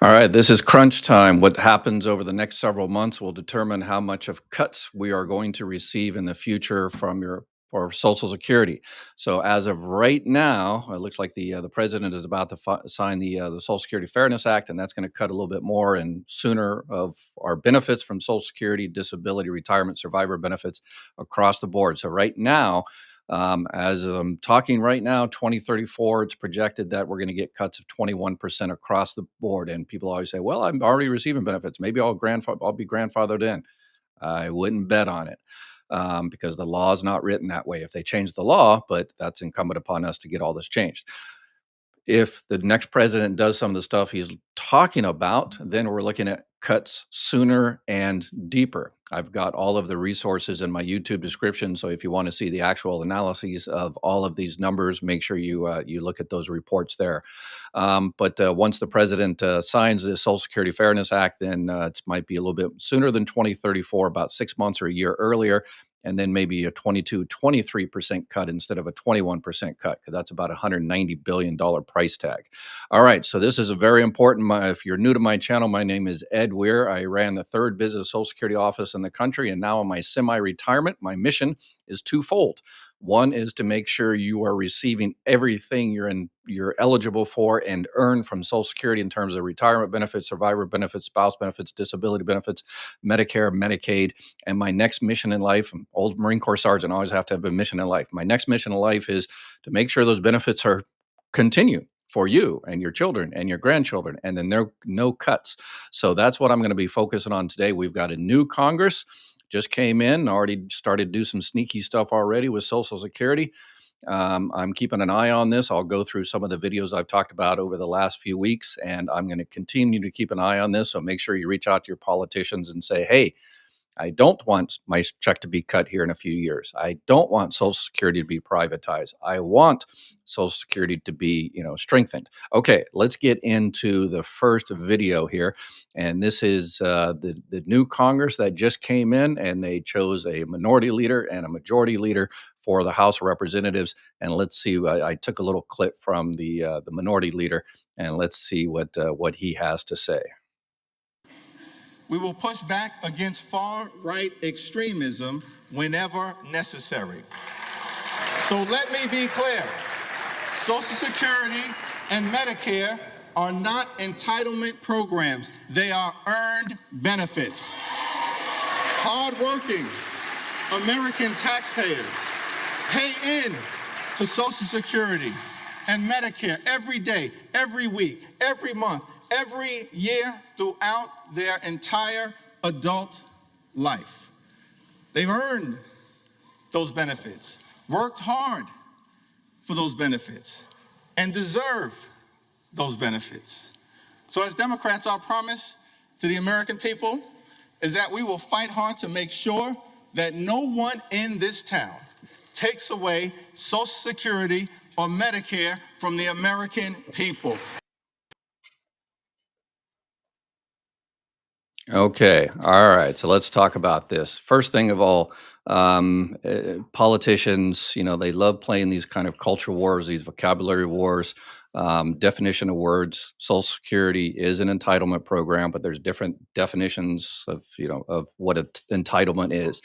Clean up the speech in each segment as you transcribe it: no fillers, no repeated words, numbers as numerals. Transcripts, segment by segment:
All right, this is crunch time. What happens over the next several months will determine how much of cuts we are going to receive in the future from your for Social Security. So as of right now, it looks like the president is about to sign the Social Security Fairness Act, and that's going to cut a little bit more and sooner of our benefits from Social Security, disability, retirement, survivor benefits across the board. So right now, as I'm talking right now, 2034, it's projected that we're going to get cuts of 21% across the board. And people always say, well, I'm already receiving benefits. Maybe I'll be grandfathered in. I wouldn't bet on it because the law is not written that way. If they change the law, but that's incumbent upon us to get all this changed. If the next president does some of the stuff he's talking about, then we're looking at cuts sooner and deeper. I've got all of the resources in my YouTube description, so if you want to see the actual analyses of all of these numbers, make sure you look at those reports there. But once the president signs the Social Security Fairness Act, then it might be a little bit sooner than 2034, about 6 months or a year earlier, and then maybe a 23% cut instead of a 21% cut, because that's about $190 billion price tag. All right, so this is a very important. If you're new to my channel, my name is Ed Weir. I ran the third business Social Security office in the country, and now in my semi-retirement, my mission is twofold. One is to make sure you are receiving everything you're eligible for and earn from Social Security in terms of retirement benefits, survivor benefits, spouse benefits, disability benefits, Medicare, Medicaid. And my next mission in life, old Marine Corps sergeant, always have to have a mission in life. My next mission in life is to make sure those benefits are continue for you and your children and your grandchildren, and then there are no cuts. So that's what I'm going to be focusing on today. We've got a new Congress just came in, already started to do some sneaky stuff already with Social Security. I'm keeping an eye on this. I'll go through some of the videos I've talked about over the last few weeks, and I'm going to continue to keep an eye on this. So make sure you reach out to your politicians and say, hey, I don't want my check to be cut here in a few years. I don't want Social Security to be privatized. I want Social Security to be, strengthened. Okay, let's get into the first video here, and this is the new Congress that just came in, and they chose a minority leader and a majority leader for the House of Representatives. And let's see. I took a little clip from the minority leader, and let's see what he has to say. We will push back against far-right extremism whenever necessary. So let me be clear. Social Security and Medicare are not entitlement programs. They are earned benefits. Hardworking American taxpayers pay in to Social Security and Medicare every day, every week, every month, every year throughout their entire adult life. They've earned those benefits, worked hard for those benefits, and deserve those benefits. So as Democrats, our promise to the American people is that we will fight hard to make sure that no one in this town takes away Social Security or Medicare from the American people. Okay. All right. So let's talk about this. First thing of all, politicians, they love playing these kind of culture wars, these vocabulary wars, definition of words. Social Security is an entitlement program, but there's different definitions of what an entitlement is.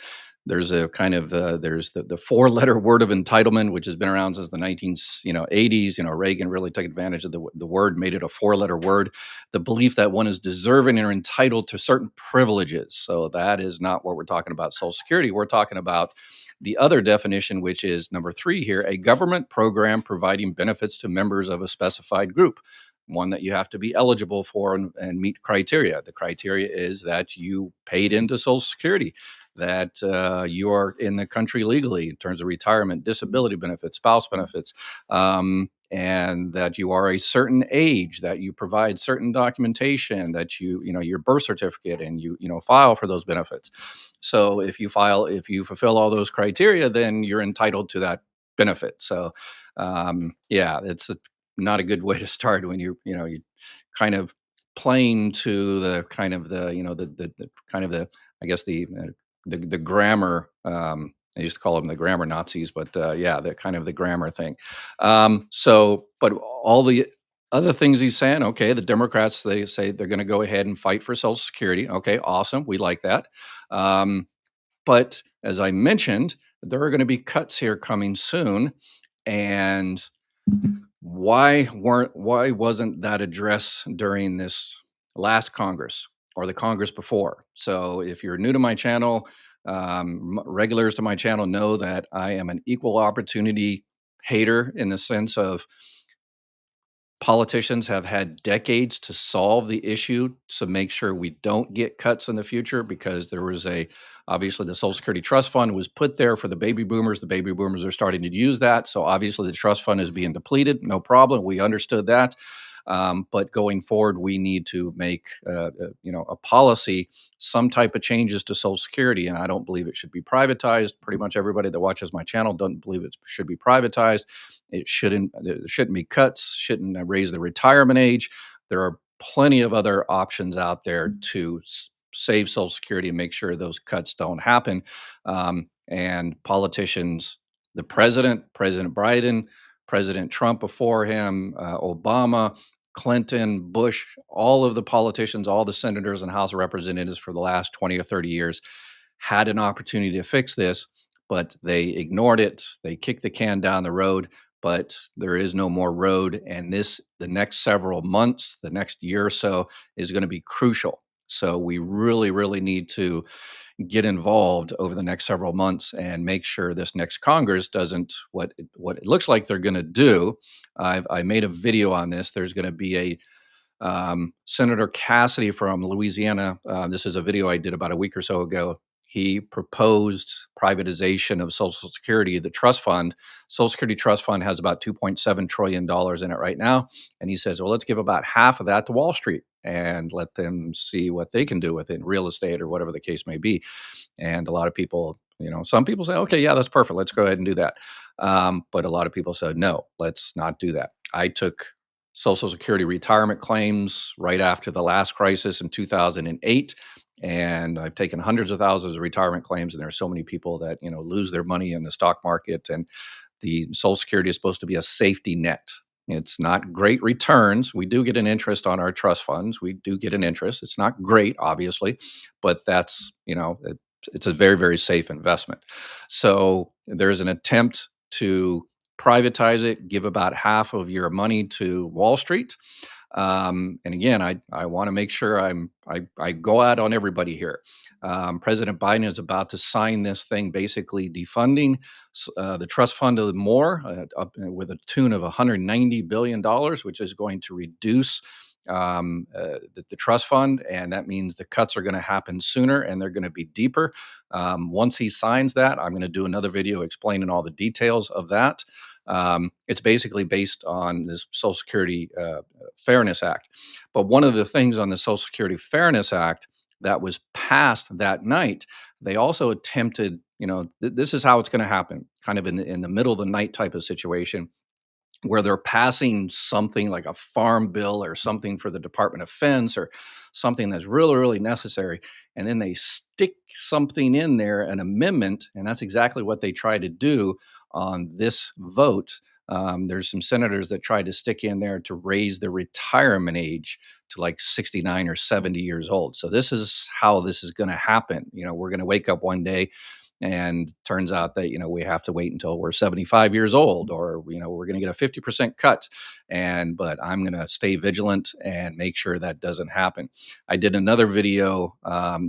There's a kind of there's the four-letter word of entitlement, which has been around since the 1980s. Reagan really took advantage of the word, made it a four-letter word. The belief that one is deserving or entitled to certain privileges. So that is not what we're talking about. Social Security. We're talking about the other definition, which is number 3 here: a government program providing benefits to members of a specified group. One that you have to be eligible for and meet criteria. The criteria is that you paid into Social Security, that you are in the country legally in terms of retirement, disability benefits, spouse benefits, and that you are a certain age, that you provide certain documentation, that your birth certificate, and you file for those benefits. So if you fulfill all those criteria, then you're entitled to that benefit. So yeah, it's not a good way to start when you kind of playing to the kind of the kind of the I guess the grammar. I used to call them the grammar Nazis, but yeah, the kind of the grammar thing. But all the Other things he's saying, okay, the Democrats, they say they're going to go ahead and fight for Social Security. Okay, awesome. We like that. Um, but as I mentioned, there are going to be cuts here coming soon. And why wasn't that addressed during this last Congress or the Congress before? So if you're new to my channel, regulars to my channel know that I am an equal opportunity hater in the sense of politicians have had decades to solve the issue to make sure we don't get cuts in the future because there was a obviously the Social Security Trust Fund was put there for the baby boomers. The baby boomers are starting to use that. So obviously the trust fund is being depleted. No problem. We understood that. But going forward, we need to make a policy, some type of changes to Social Security. And I don't believe it should be privatized. Pretty much everybody that watches my channel doesn't believe it should be privatized. There shouldn't be cuts, shouldn't raise the retirement age. There are plenty of other options out there to save Social Security and make sure those cuts don't happen. And politicians, the President Biden, President Trump before him, Obama, Clinton, Bush, all of the politicians, all the senators and House of Representatives for the last 20 or 30 years had an opportunity to fix this, but they ignored it. They kicked the can down the road, but there is no more road. And the next several months, the next year or so, is going to be crucial. So we really, really need to get involved over the next several months and make sure this next Congress doesn't what it looks like they're going to do. I made a video on this. There's going to be a Senator Cassidy from Louisiana. This is a video I did about a week or so ago. He proposed privatization of Social Security, the trust fund. Social Security Trust Fund has about $2.7 trillion in it right now. And he says, well, let's give about half of that to Wall Street and let them see what they can do with it in real estate or whatever the case may be. And a lot of people, some people say, okay, yeah, that's perfect. Let's go ahead and do that. But a lot of people said, no, let's not do that. I took Social Security retirement claims right after the last crisis in 2008. And I've taken hundreds of thousands of retirement claims. And there are so many people that, lose their money in the stock market. And the Social Security is supposed to be a safety net. It's not great returns. We do get an interest on our trust funds. We do get an interest. It's not great, obviously, but that's, it's a very, very safe investment. So there's an attempt to privatize it, give about half of your money to Wall Street. And again, I want to make sure I go out on everybody here. President Biden is about to sign this thing, basically defunding the trust fund more, up with a tune of $190 billion, which is going to reduce the trust fund, and that means the cuts are going to happen sooner and they're going to be deeper. Once he signs that, I'm going to do another video explaining all the details of that. It's basically based on this Social Security Fairness Act. But one of the things on the Social Security Fairness Act that was passed that night, they also attempted, this is how it's going to happen, kind of in the middle of the night type of situation, where they're passing something like a farm bill or something for the Department of Defense or something that's really, really necessary. And then they stick something in there, an amendment, and that's exactly what they try to do on this vote. There's some senators that tried to stick in there to raise the retirement age to like 69 or 70 years old. So this is how this is going to happen. We're going to wake up one day and turns out that we have to wait until we're 75 years old, or we're going to get a 50% cut. But I'm going to stay vigilant and make sure that doesn't happen. I did another video,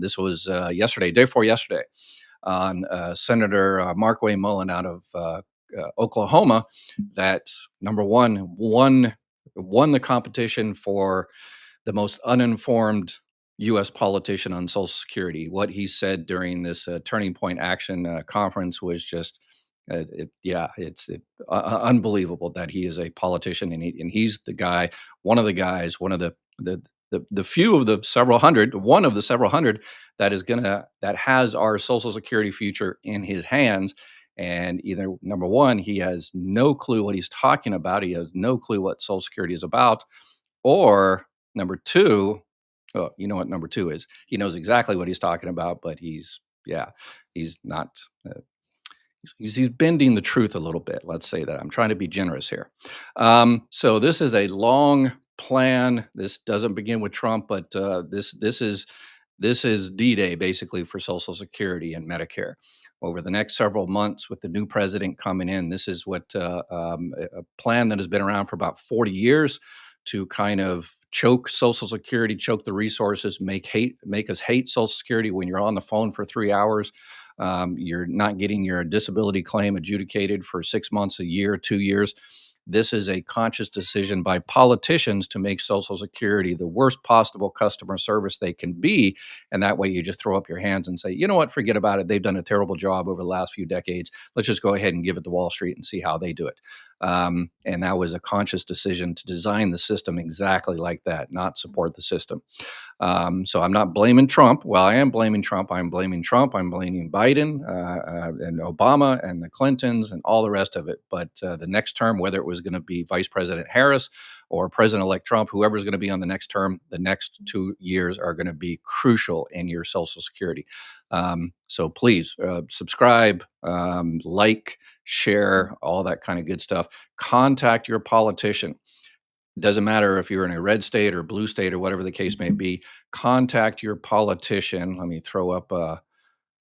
this was yesterday, day before yesterday, on Senator Markway Mullen out of Oklahoma, that number one won the competition for the most uninformed U.S. politician on Social Security. What he said during this Turning Point Action conference was just, it's unbelievable that he is a politician, and he's the guy, one of the guys, one of the few of the several hundred, one of the several hundred that has our Social Security future in his hands. And either number one, he has no clue what he's talking about. He has no clue what Social Security is about, or number two, oh, you know what number two is? He knows exactly what he's talking about, but he's not. He's bending the truth a little bit. Let's say that. I'm trying to be generous here. So this is a long plan. This doesn't begin with Trump, but this is D-Day basically for Social Security and Medicare. Over the next several months, with the new president coming in, this is what a plan that has been around for about 40 years to kind of choke Social Security, choke the resources, make us hate Social Security. When you're on the phone for 3 hours, you're not getting your disability claim adjudicated for 6 months, a year, 2 years. This is a conscious decision by politicians to make Social Security the worst possible customer service they can be. And that way you just throw up your hands and say, you know what, forget about it. They've done a terrible job over the last few decades. Let's just go ahead and give it to Wall Street and see how they do it. And that was a conscious decision to design the system exactly like that, not support the system. So I'm not blaming Trump. Well, I am blaming Trump. I'm blaming Trump. I'm blaming Biden and Obama and the Clintons and all the rest of it. But the next term, whether it was going to be Vice President Harris or President-elect Trump, whoever's going to be on the next term, the next 2 years are going to be crucial in your Social Security. So please subscribe, like, share, all that kind of good stuff. Contact your politician. Doesn't matter if you're in a red state or blue state or whatever the case may be. Contact your politician. Let me throw up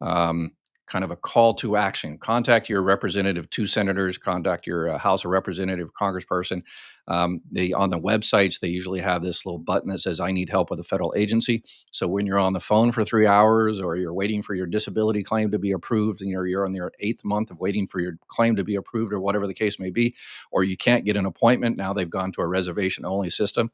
um, kind of a call to action. Contact your representative, two senators. Contact your House of Representative, congressperson. They on the websites they usually have this little button that says "I need help with a federal agency." So when you're on the phone for 3 hours, or you're waiting for your disability claim to be approved, and you're on your 8th month of waiting for your claim to be approved, or whatever the case may be, or you can't get an appointment, now they've gone to a reservation only system.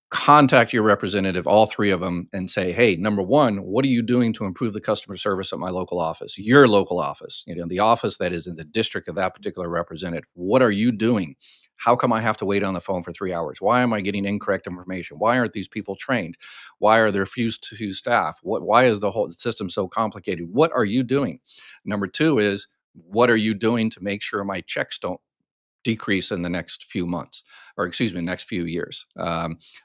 Contact your representative, all three of them, and say, hey, number one, what are you doing to improve the customer service at my local office, your local office, the office that is in the district of that particular representative? What are you doing? How come I have to wait on the phone for 3 hours? Why am I getting incorrect information? Why aren't these people trained? Why are there few staff? Why is the whole system so complicated? What are you doing? Number two is, what are you doing to make sure my checks don't decrease in the next few months, or excuse me, next few years?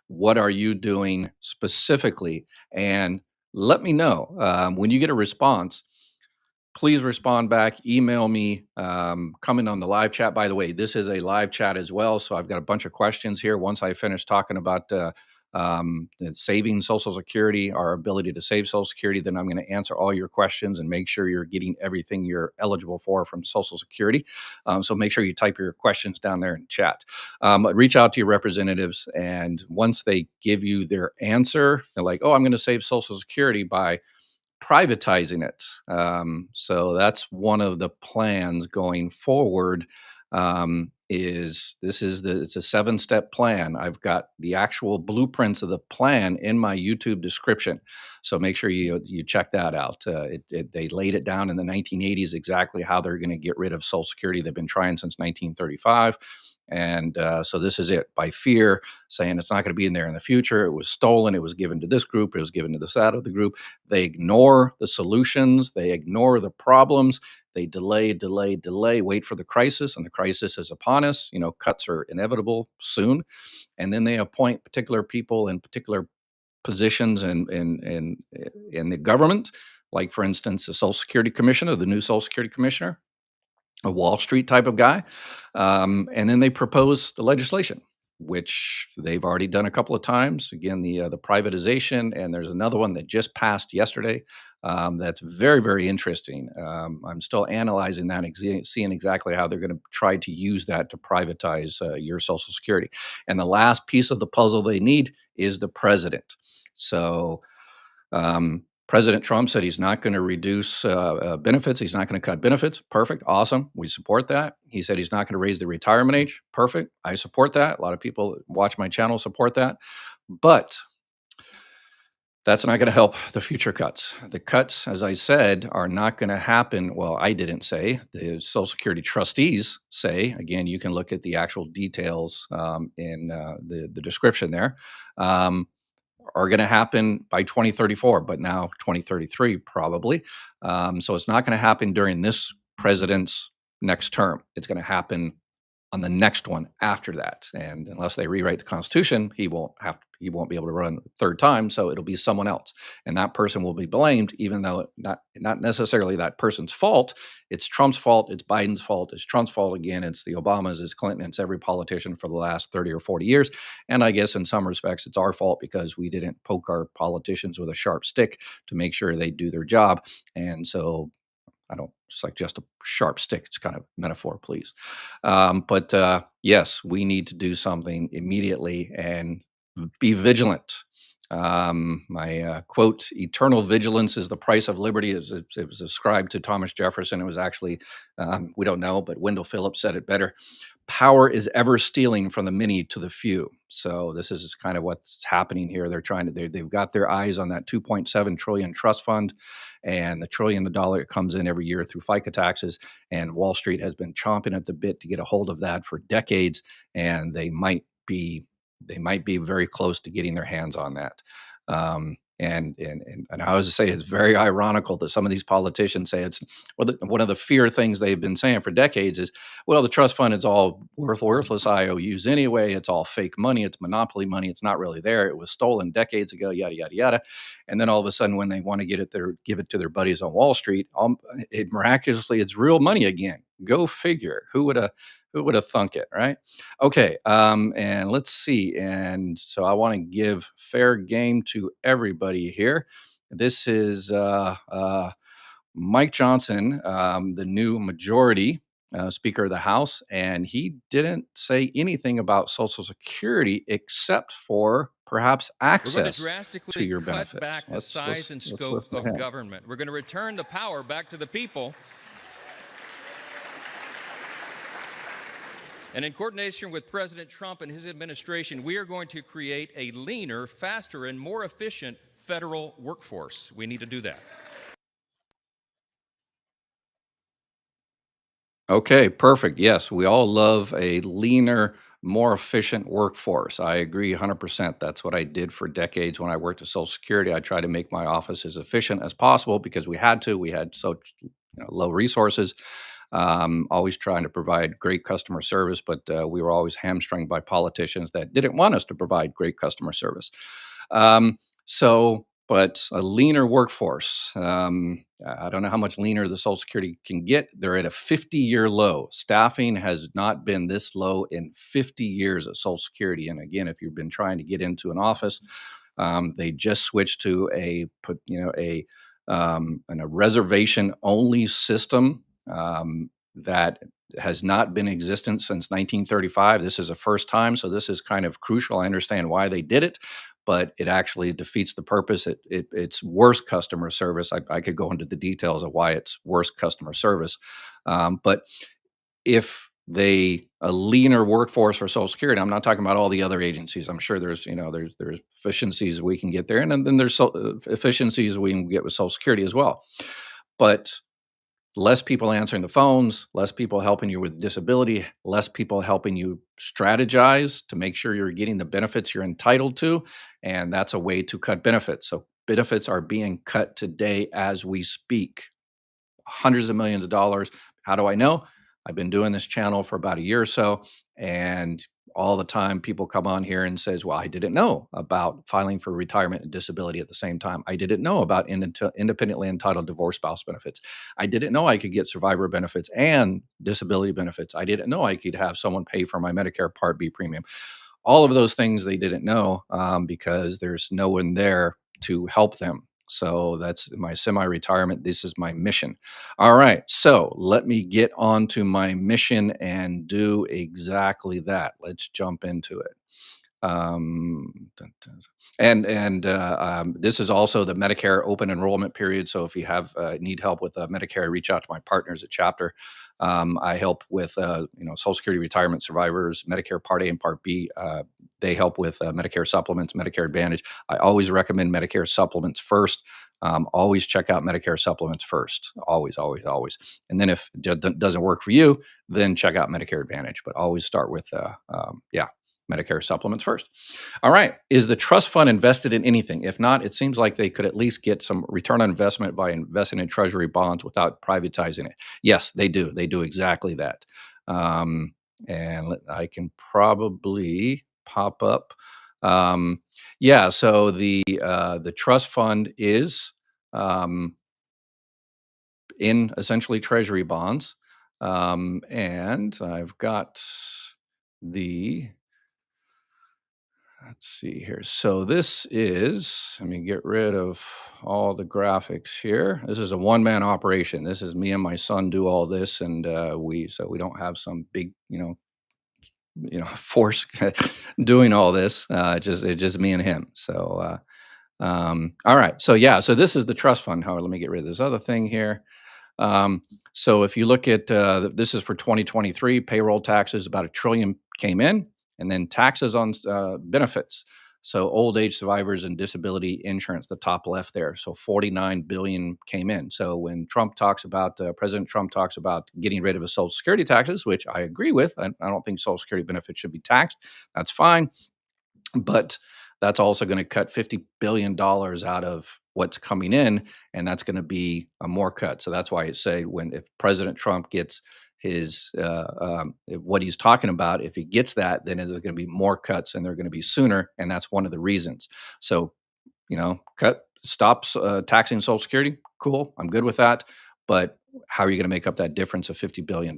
What are you doing specifically? And let me know when you get a response. Please respond back, email me, comment on the live chat. By the way, this is a live chat as well. So I've got a bunch of questions here. Once I finish talking about saving Social Security, our ability to save Social Security, then I'm going to answer all your questions and make sure you're getting everything you're eligible for from Social Security. So make sure you type your questions down there in chat. Reach out to your representatives, and once they give you their answer, they're like, oh, I'm going to save Social Security by privatizing it. So that's one of the plans going forward. It's a 7-step plan. I've got the actual blueprints of the plan in my YouTube description, so make sure you check that out. They laid it down in the 1980s exactly how they're going to get rid of Social Security. They've been trying since 1935. And so this is it, by fear, saying it's not going to be in there in the future. It was stolen. It was given to this group. It was given to this out of the group. They ignore the solutions. They ignore the problems. They delay, delay, delay, wait for the crisis, and the crisis is upon us. Cuts are inevitable soon. And then they appoint particular people in particular positions in the government, like, for instance, the Social Security Commissioner, the new Social Security Commissioner, a Wall Street type of guy. And then they propose the legislation, which they've already done a couple of times. Again, the privatization, and there's another one that just passed yesterday. That's very, very interesting. I'm still analyzing that, seeing exactly how they're going to try to use that to privatize your Social Security. And the last piece of the puzzle they need is the president. So President Trump said he's not going to reduce benefits. He's not going to cut benefits. Perfect. Awesome. We support that. He said he's not going to raise the retirement age. Perfect. I support that. A lot of people watch my channel support that. But that's not going to help the future cuts. The cuts, as I said, are not going to happen. Well, I didn't say. The Social Security trustees say. Again, you can look at the actual details in the description there. Are going to happen by 2034, but now 2033 probably. So it's not going to happen during this president's next term. It's going to happen on the next one after that. And unless they rewrite the Constitution, he won't be able to run a third time. So it'll be someone else, and that person will be blamed, even though not necessarily that person's fault. It's Trump's fault. It's Biden's fault. It's Trump's fault again. It's the Obamas. It's Clinton. It's every politician for the last 30 or 40 years. And I guess in some respects, it's our fault because we didn't poke our politicians with a sharp stick to make sure they do their job. And so I don't suggest a sharp stick. It's kind of metaphor, please. But yes, we need to do something immediately and be vigilant. My quote, eternal vigilance is the price of liberty, it was ascribed to Thomas Jefferson. It was actually, we don't know, but Wendell Phillips said it better. Power is ever stealing from the many to the few. So this is kind of what's happening here. They've got their eyes on that 2.7 trillion trust fund and the $1 trillion that comes in every year through FICA taxes. And Wall Street has been chomping at the bit to get a hold of that for decades. And they might be very close to getting their hands on that. And I always say it's very ironical that some of these politicians say it's one of the fear things they've been saying for decades is, well, the trust fund is all worthless IOUs anyway. It's all fake money. It's monopoly money. It's not really there. It was stolen decades ago. Yada yada yada. And then all of a sudden, when they want to give it to their buddies on Wall Street, it miraculously it's real money again. Go figure. Who would have thunk it, right? Okay, and let's see. And so I want to give fair game to everybody here. This is Mike Johnson, the new majority Speaker of the House, and he didn't say anything about Social Security except for perhaps We're going to access to drastically your cut benefits. back the size and Let's scope listen to of him. government. We're going to return the power back to the people. And in coordination with President Trump and his administration, we are going to create a leaner, faster, and more efficient federal workforce. We need to do that. Okay, perfect. Yes, we all love a leaner, more efficient workforce. I agree 100%. That's what I did for decades when I worked at Social Security. I tried to make my office as efficient as possible because we had to. We had such low resources. Always trying to provide great customer service, but we were always hamstrung by politicians that didn't want us to provide great customer service. But a leaner workforce. I don't know how much leaner the Social Security can get. They're at a 50-year low. Staffing has not been this low in 50 years at Social Security. And again, if you've been trying to get into an office, they just switched to a reservation only system that has not been existent since 1935. This is the first time, so this is kind of crucial. I understand why they did it, but it actually defeats the purpose. It's worse customer service. I could go into the details of why it's worse customer service, but if a leaner workforce for Social Security, I'm not talking about all the other agencies. I'm sure there's efficiencies we can get there, and then there's efficiencies we can get with Social Security as well. But less people answering the phones, less people helping you with disability, less people helping you strategize to make sure you're getting the benefits you're entitled to. And that's a way to cut benefits. So benefits are being cut today as we speak. Hundreds of millions of dollars. How do I know? I've been doing this channel for about a year or so, and all the time people come on here and says, "Well, I didn't know about filing for retirement and disability at the same time. I didn't know about independently entitled divorce spouse benefits. I didn't know I could get survivor benefits and disability benefits. I didn't know I could have someone pay for my Medicare Part B premium." All of those things they didn't know because there's no one there to help them. So that's my semi retirement. This is my mission. All right. So let me get on to my mission and do exactly that. Let's jump into it. Dun, dun, this is also the Medicare open enrollment period. So if you have need help with Medicare, reach out to my partners at Chapter. I help with Social Security retirement survivors, Medicare Part A and Part B. They help with Medicare supplements, Medicare Advantage. I always recommend Medicare supplements first. Always check out Medicare supplements first. Always, always, always. And then if it doesn't work for you, then check out Medicare Advantage. But always start with Medicare supplements first. All right. Is the trust fund invested in anything? If not, it seems like they could at least get some return on investment by investing in treasury bonds without privatizing it. Yes, they do. They do exactly that. And I can probably pop up. Um, yeah, so the trust fund is um, in essentially treasury bonds, and I've got the let's see here. So this is, let me get rid of all the graphics here. This is a one-man operation. This is me and my son do all this, and we don't have some big, force doing all this. It's just me and him. So all right. So yeah. So this is the trust fund. However, let me get rid of this other thing here. Um, so if you look at this is for 2023, payroll taxes about $1 trillion came in, and then taxes on benefits. So old age survivors and disability insurance, the top left there. So 49 billion came in. So when President Trump talks about getting rid of his Social Security taxes, which I agree with, I don't think Social Security benefits should be taxed. That's fine, but that's also going to cut $50 billion out of what's coming in, and that's going to be a more cut. So that's why I say if President Trump gets what he's talking about, if he gets that, then there's going to be more cuts, and they're going to be sooner, and that's one of the reasons. So stops taxing Social Security. Cool, I'm good with that. But how are you going to make up that difference of $50 billion?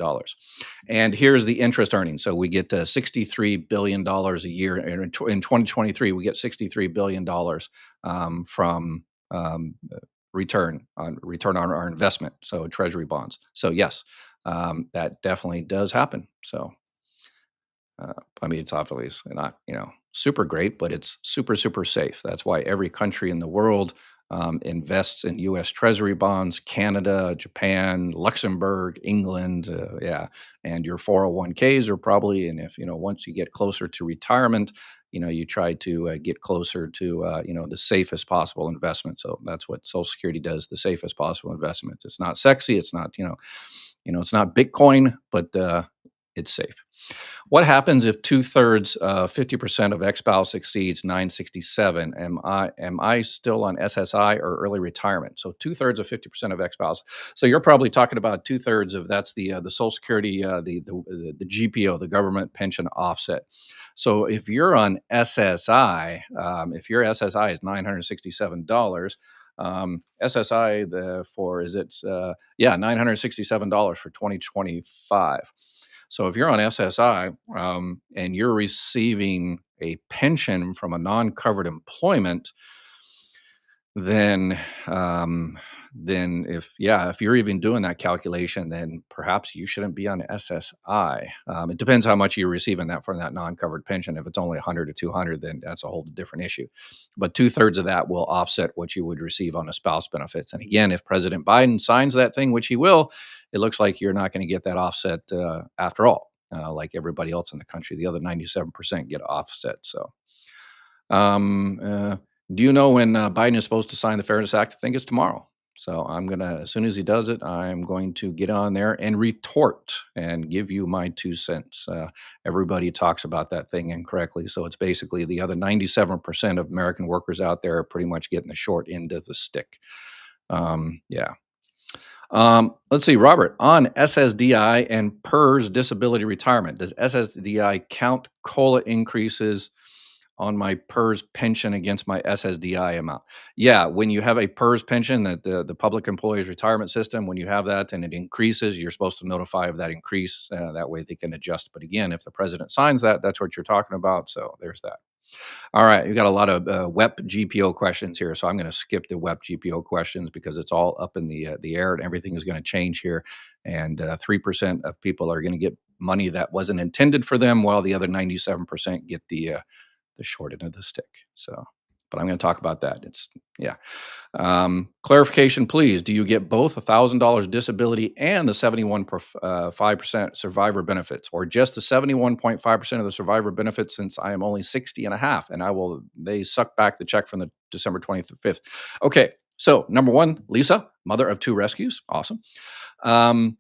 And here's the interest earnings. So we get $63 billion a year. And in 2023, we get $63 billion from return on our investment. So treasury bonds. So yes, that definitely does happen. So I mean, it's obviously not, super great, but it's super, super safe. That's why every country in the world invests in U.S. Treasury bonds. Canada, Japan, Luxembourg, England, yeah, and your 401ks are probably. And if once you get closer to retirement, you try to get closer to the safest possible investment. So that's what Social Security does: the safest possible investment. It's not sexy. It's not it's not Bitcoin, but it's safe. What happens if two-thirds, 50% of ex-spouse exceeds 967? Am I still on SSI or early retirement? So two-thirds of 50% of ex-spouse. So you're probably talking about two-thirds of that's the Social Security, the GPO, the government pension offset. So if you're on SSI, if your SSI is $967, SSI for is it yeah, $967 for 2025. So if you're on SSI and you're receiving a pension from a non-covered employment, then if you're even doing that calculation, then perhaps you shouldn't be on SSI. It depends how much you're receiving that from that non-covered pension. If it's only 100 to 200, then that's a whole different issue. But two-thirds of that will offset what you would receive on a spouse benefits. And again, if President Biden signs that thing, which he will, it looks like you're not going to get that offset after all. Like everybody else in the country, the other 97% get offset. So um, uh, do you know when Biden is supposed to sign the Fairness Act? I think it's tomorrow. So as soon as he does it, I'm going to get on there and retort and give you my 2 cents. Everybody talks about that thing incorrectly. So it's basically the other 97% of American workers out there are pretty much getting the short end of the stick. Yeah. Let's see, Robert, on SSDI and PERS disability retirement, does SSDI count COLA increases on my PERS pension against my SSDI amount? Yeah, when you have a PERS pension, that the Public Employees Retirement System, when you have that and it increases, you're supposed to notify of that increase. That way they can adjust. But again, if the president signs that, that's what you're talking about. So there's that. All right, you got a lot of WEP GPO questions here, so I'm going to skip the WEP GPO questions because it's all up in the air and everything is going to change here. And 3% of people are going to get money that wasn't intended for them, while the other 97% get the short end of the stick. So, but I'm going to talk about that. Yeah. Clarification, please. Do you get both $1,000 disability and the 71.5% survivor benefits, or just the 71.5% of the survivor benefits, since I am only 60 and a half and they suck back the check from the December 25th? Okay. So number one, Lisa, mother of two rescues. Awesome. Um,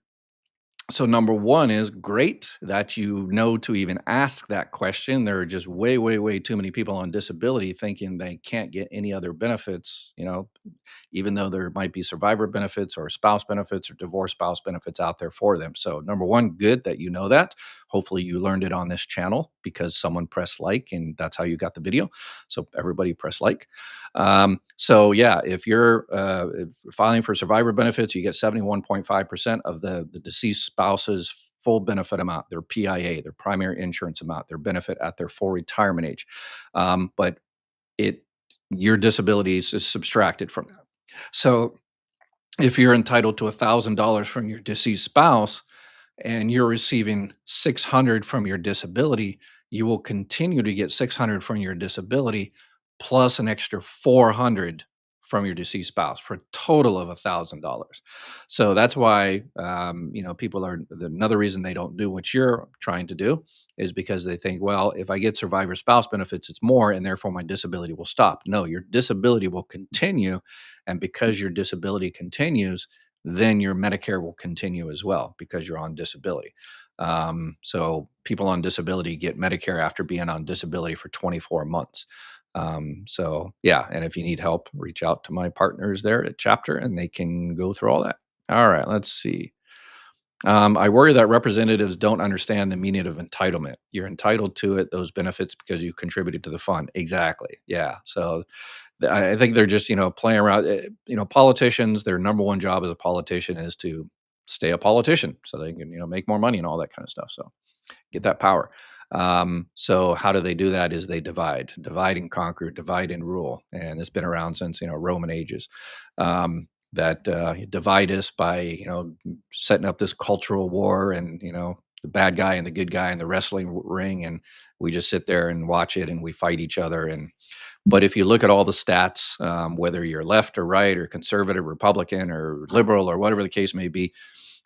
So number one is great that you know to even ask that question. There are just way, way, way too many people on disability thinking they can't get any other benefits, even though there might be survivor benefits or spouse benefits or divorce spouse benefits out there for them. So, number one, good that you know that. Hopefully, you learned it on this channel because someone pressed like, and that's how you got the video. So, everybody press like. So, yeah, if filing for survivor benefits, you get 71.5% of the deceased spouse's full benefit amount, their PIA, their primary insurance amount, their benefit at their full retirement age. But it your disability is subtracted from that. So if you're entitled to $1,000 from your deceased spouse and you're receiving 600 from your disability, you will continue to get 600 from your disability plus an extra 400 from your deceased spouse for a total of $1,000. So that's why people are another reason they don't do what you're trying to do is because they think, well, if I get survivor spouse benefits, it's more, and therefore my disability will stop. No, your disability will continue, and because your disability continues, then your Medicare will continue as well because you're on disability. So people on disability get Medicare after being on disability for 24 months. So yeah, and if you need help, reach out to my partners there at Chapter and they can go through all that. All right, let's see. I worry that representatives don't understand the meaning of entitlement. You're entitled to it, those benefits, because you contributed to the fund. Exactly. Yeah. So I think they're just, playing around. Politicians, their number one job as a politician is to stay a politician so they can, make more money and all that kind of stuff. So get that power. So how do they do that? Is they divide and conquer, divide and rule, and it's been around since Roman ages. That divide us by setting up this cultural war, and the bad guy and the good guy in the wrestling ring, and we just sit there and watch it, and we fight each other. And but if you look at all the stats, whether you're left or right or conservative, Republican or liberal or whatever the case may be,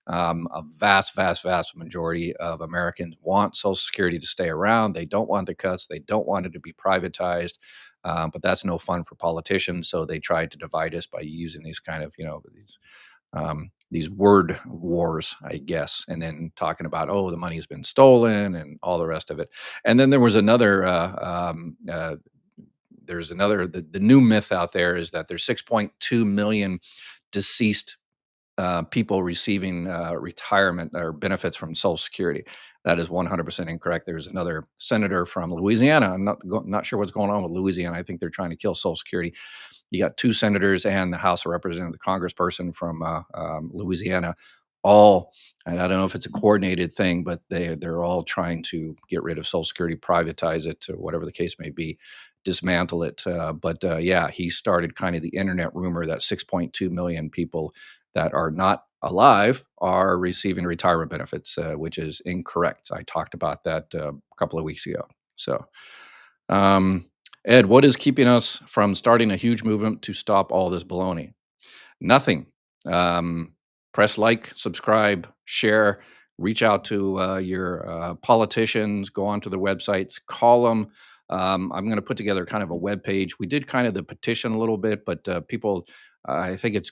a vast, vast, vast majority of Americans want Social Security to stay around. They don't want the cuts. They don't want it to be privatized. But that's no fun for politicians. So they tried to divide us by using these kind of, these word wars, I guess, and then talking about, oh, the money has been stolen and all the rest of it. And then there was another there's another the new myth out there is that there's 6.2 million deceased people receiving retirement or benefits from Social Security. That is 100% incorrect. There's another senator from Louisiana. I'm not sure what's going on with Louisiana. I think they're trying to kill Social Security. You got two senators and the House of Representatives, the congressperson from Louisiana, all, and I don't know if it's a coordinated thing, but they're all trying to get rid of Social Security, privatize it, or whatever the case may be, dismantle it. But yeah, he started kind of the internet rumor that 6.2 million people that are not alive are receiving retirement benefits, which is incorrect. I talked about that a couple of weeks ago. So, um, Ed, what is keeping us from starting a huge movement to stop all this baloney? Nothing. Um, Press like, subscribe, share, reach out to your politicians, go onto their websites, call them. I'm going to put together kind of a web page. We did kind of the petition a little bit, but people, I think it's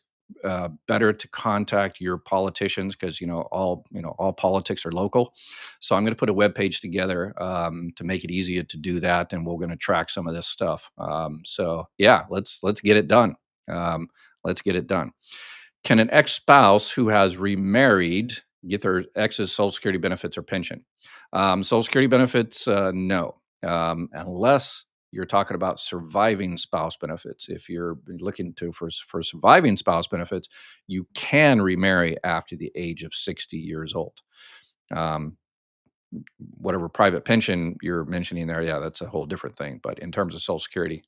better to contact your politicians because all politics are local. So I'm going to put a web page together to make it easier to do that, and we're going to track some of this stuff. So yeah, let's get it done. Let's get it done. Can an ex-spouse who has remarried get their ex's Social Security benefits or pension? Social Security benefits, no, unless you're talking about surviving spouse benefits. If you're looking for surviving spouse benefits, you can remarry after the age of 60 years old. Um, Whatever private pension you're mentioning there, yeah, that's a whole different thing. But in terms of Social Security,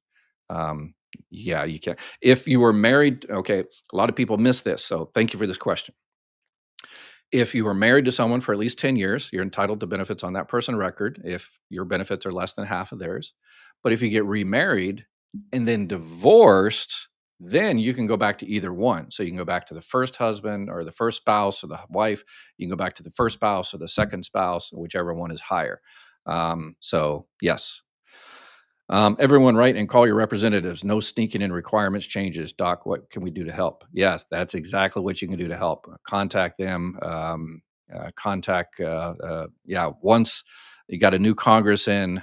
um, yeah, you can. If you were married, okay, a lot of people miss this. So thank you for this question. If you were married to someone for at least 10 years, you're entitled to benefits on that person record if your benefits are less than half of theirs. But if you get remarried and then divorced, then you can go back to either one. So you can go back to the first husband or the first spouse or the wife. You can go back to the first spouse or the second spouse, whichever one is higher. So, yes, everyone write and call your representatives. No sneaking in requirements changes. Doc, what can we do to help? Yes, that's exactly what you can do to help. Contact them. contact, once you got a new Congress in,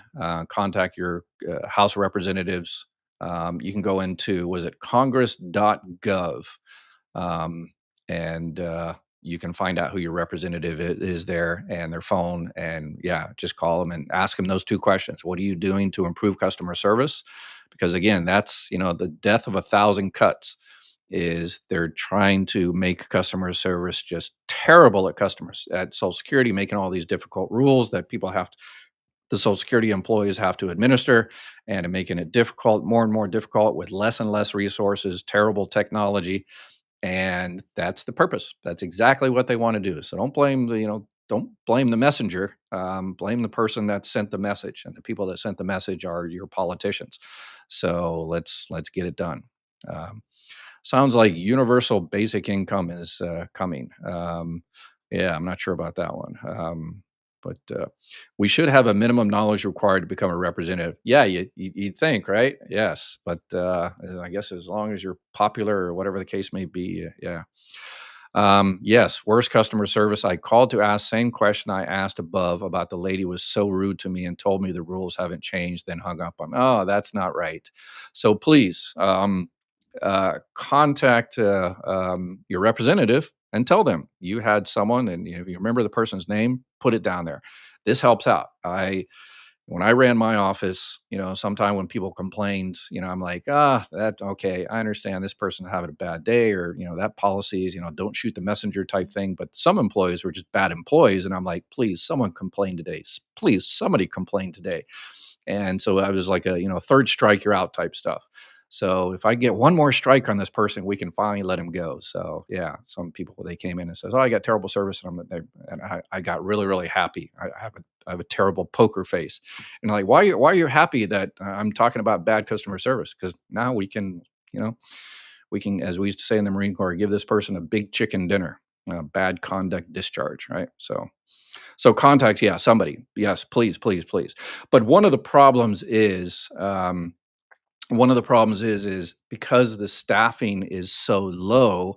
contact your House representatives. You can go into, was it congress.gov? Um, and you can find out who your representative is there and their phone. And yeah, just call them and ask them those two questions. What are you doing to improve customer service? Because again, that's, the death of a thousand cuts is they're trying to make customer service just terrible at customers at Social Security, making all these difficult rules that the Social Security employees have to administer, and making it difficult, more and more difficult, with less and less resources, terrible technology. And that's the purpose. That's exactly what they want to do. So don't blame the messenger. Blame the person that sent the message, and the people that sent the message are your politicians. So let's get it done. Um, Sounds like universal basic income is coming. Yeah, I'm not sure about that one. But we should have a minimum knowledge required to become a representative. Yeah, you'd think, right? Yes, but I guess as long as you're popular or whatever the case may be, yeah. Yes, worst customer service. I called to ask same question I asked above about the lady was so rude to me and told me the rules haven't changed, then hung up on me. Oh, that's not right. So please, contact your representative and tell them you had someone, and if you remember the person's name, put it down there. This helps out. When I ran my office, sometime when people complained, I'm like, that okay, I understand this person having a bad day, or that policy is, don't shoot the messenger type thing. But some employees were just bad employees, and I'm like, please, someone complain today. Please, somebody complain today. And so I was like, third strike, you're out type stuff. So if I get one more strike on this person, we can finally let him go. So yeah, some people, they came in and says, "Oh, I got terrible service," and I got really really happy. I have a terrible poker face, and like, why are you happy that I'm talking about bad customer service? Because now you know we can, as we used to say in the Marine Corps, give this person a big chicken dinner, bad conduct discharge, right? So contact, yeah, somebody. Yes, please, please, please. But one of the problems is because the staffing is so low,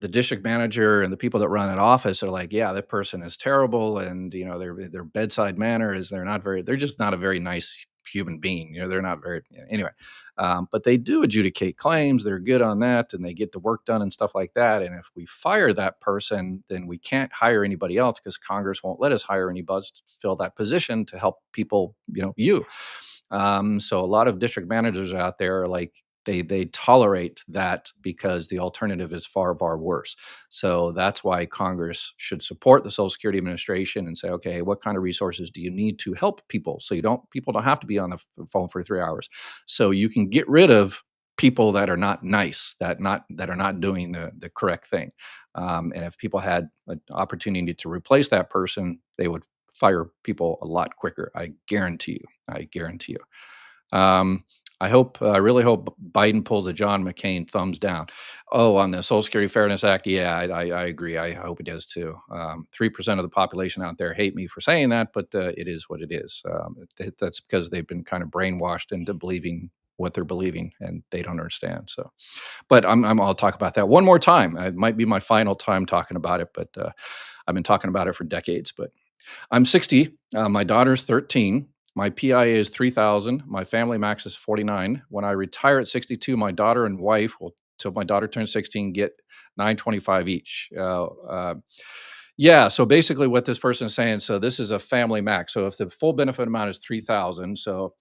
the district manager and the people that run that office are like, yeah, that person is terrible, and their bedside manner is they're just not a very nice human being. They're not very anyway. But they do adjudicate claims. They're good on that, and they get the work done and stuff like that. And if we fire that person, then we can't hire anybody else because Congress won't let us hire anybody to fill that position to help people. So a lot of district managers out there are like, they tolerate that because the alternative is far far worse. So that's why Congress should support the Social Security Administration and say, okay, what kind of resources do you need to help people, so people don't have to be on the phone for 3 hours, so you can get rid of people that are not nice, that are not doing the correct thing. And if people had an opportunity to replace that person, they would fire people a lot quicker. I guarantee you. I guarantee you. I really hope Biden pulls a John McCain thumbs down. Oh, on the Social Security Fairness Act, yeah, I agree. I hope he does too. 3% of the population out there hate me for saying that, but it is what it is. That's because they've been kind of brainwashed into believing what they're believing, and they don't understand. So, but I'll talk about that one more time. It might be my final time talking about it, but I've been talking about it for decades. But I'm 60. My daughter's 13. My PIA is 3,000. My family max is 49. When I retire at 62, my daughter and wife will, till my daughter turns 16, get 925 each. Yeah. So basically, what this person is saying, so this is a family max. So if the full benefit amount is 3,000, so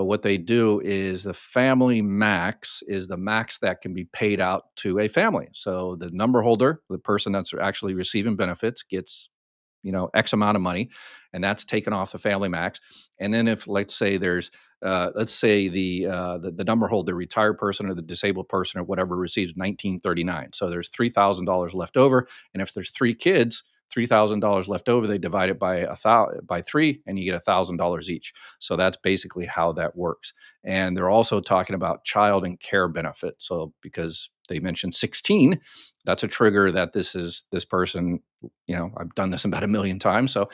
what they do is the family max is the max that can be paid out to a family. So the number holder, the person that's actually receiving benefits, gets X amount of money, and that's taken off the family max. And then if, let's say the number holder, the retired person or the disabled person or whatever, receives 1939. So there's $3,000 left over, and if there's three kids, $3,000 left over, they divide it by three, and you get $1,000 each. So that's basically how that works. And they're also talking about child and care benefits. So because they mentioned 16, that's a trigger that this person, I've done this about a million times. So,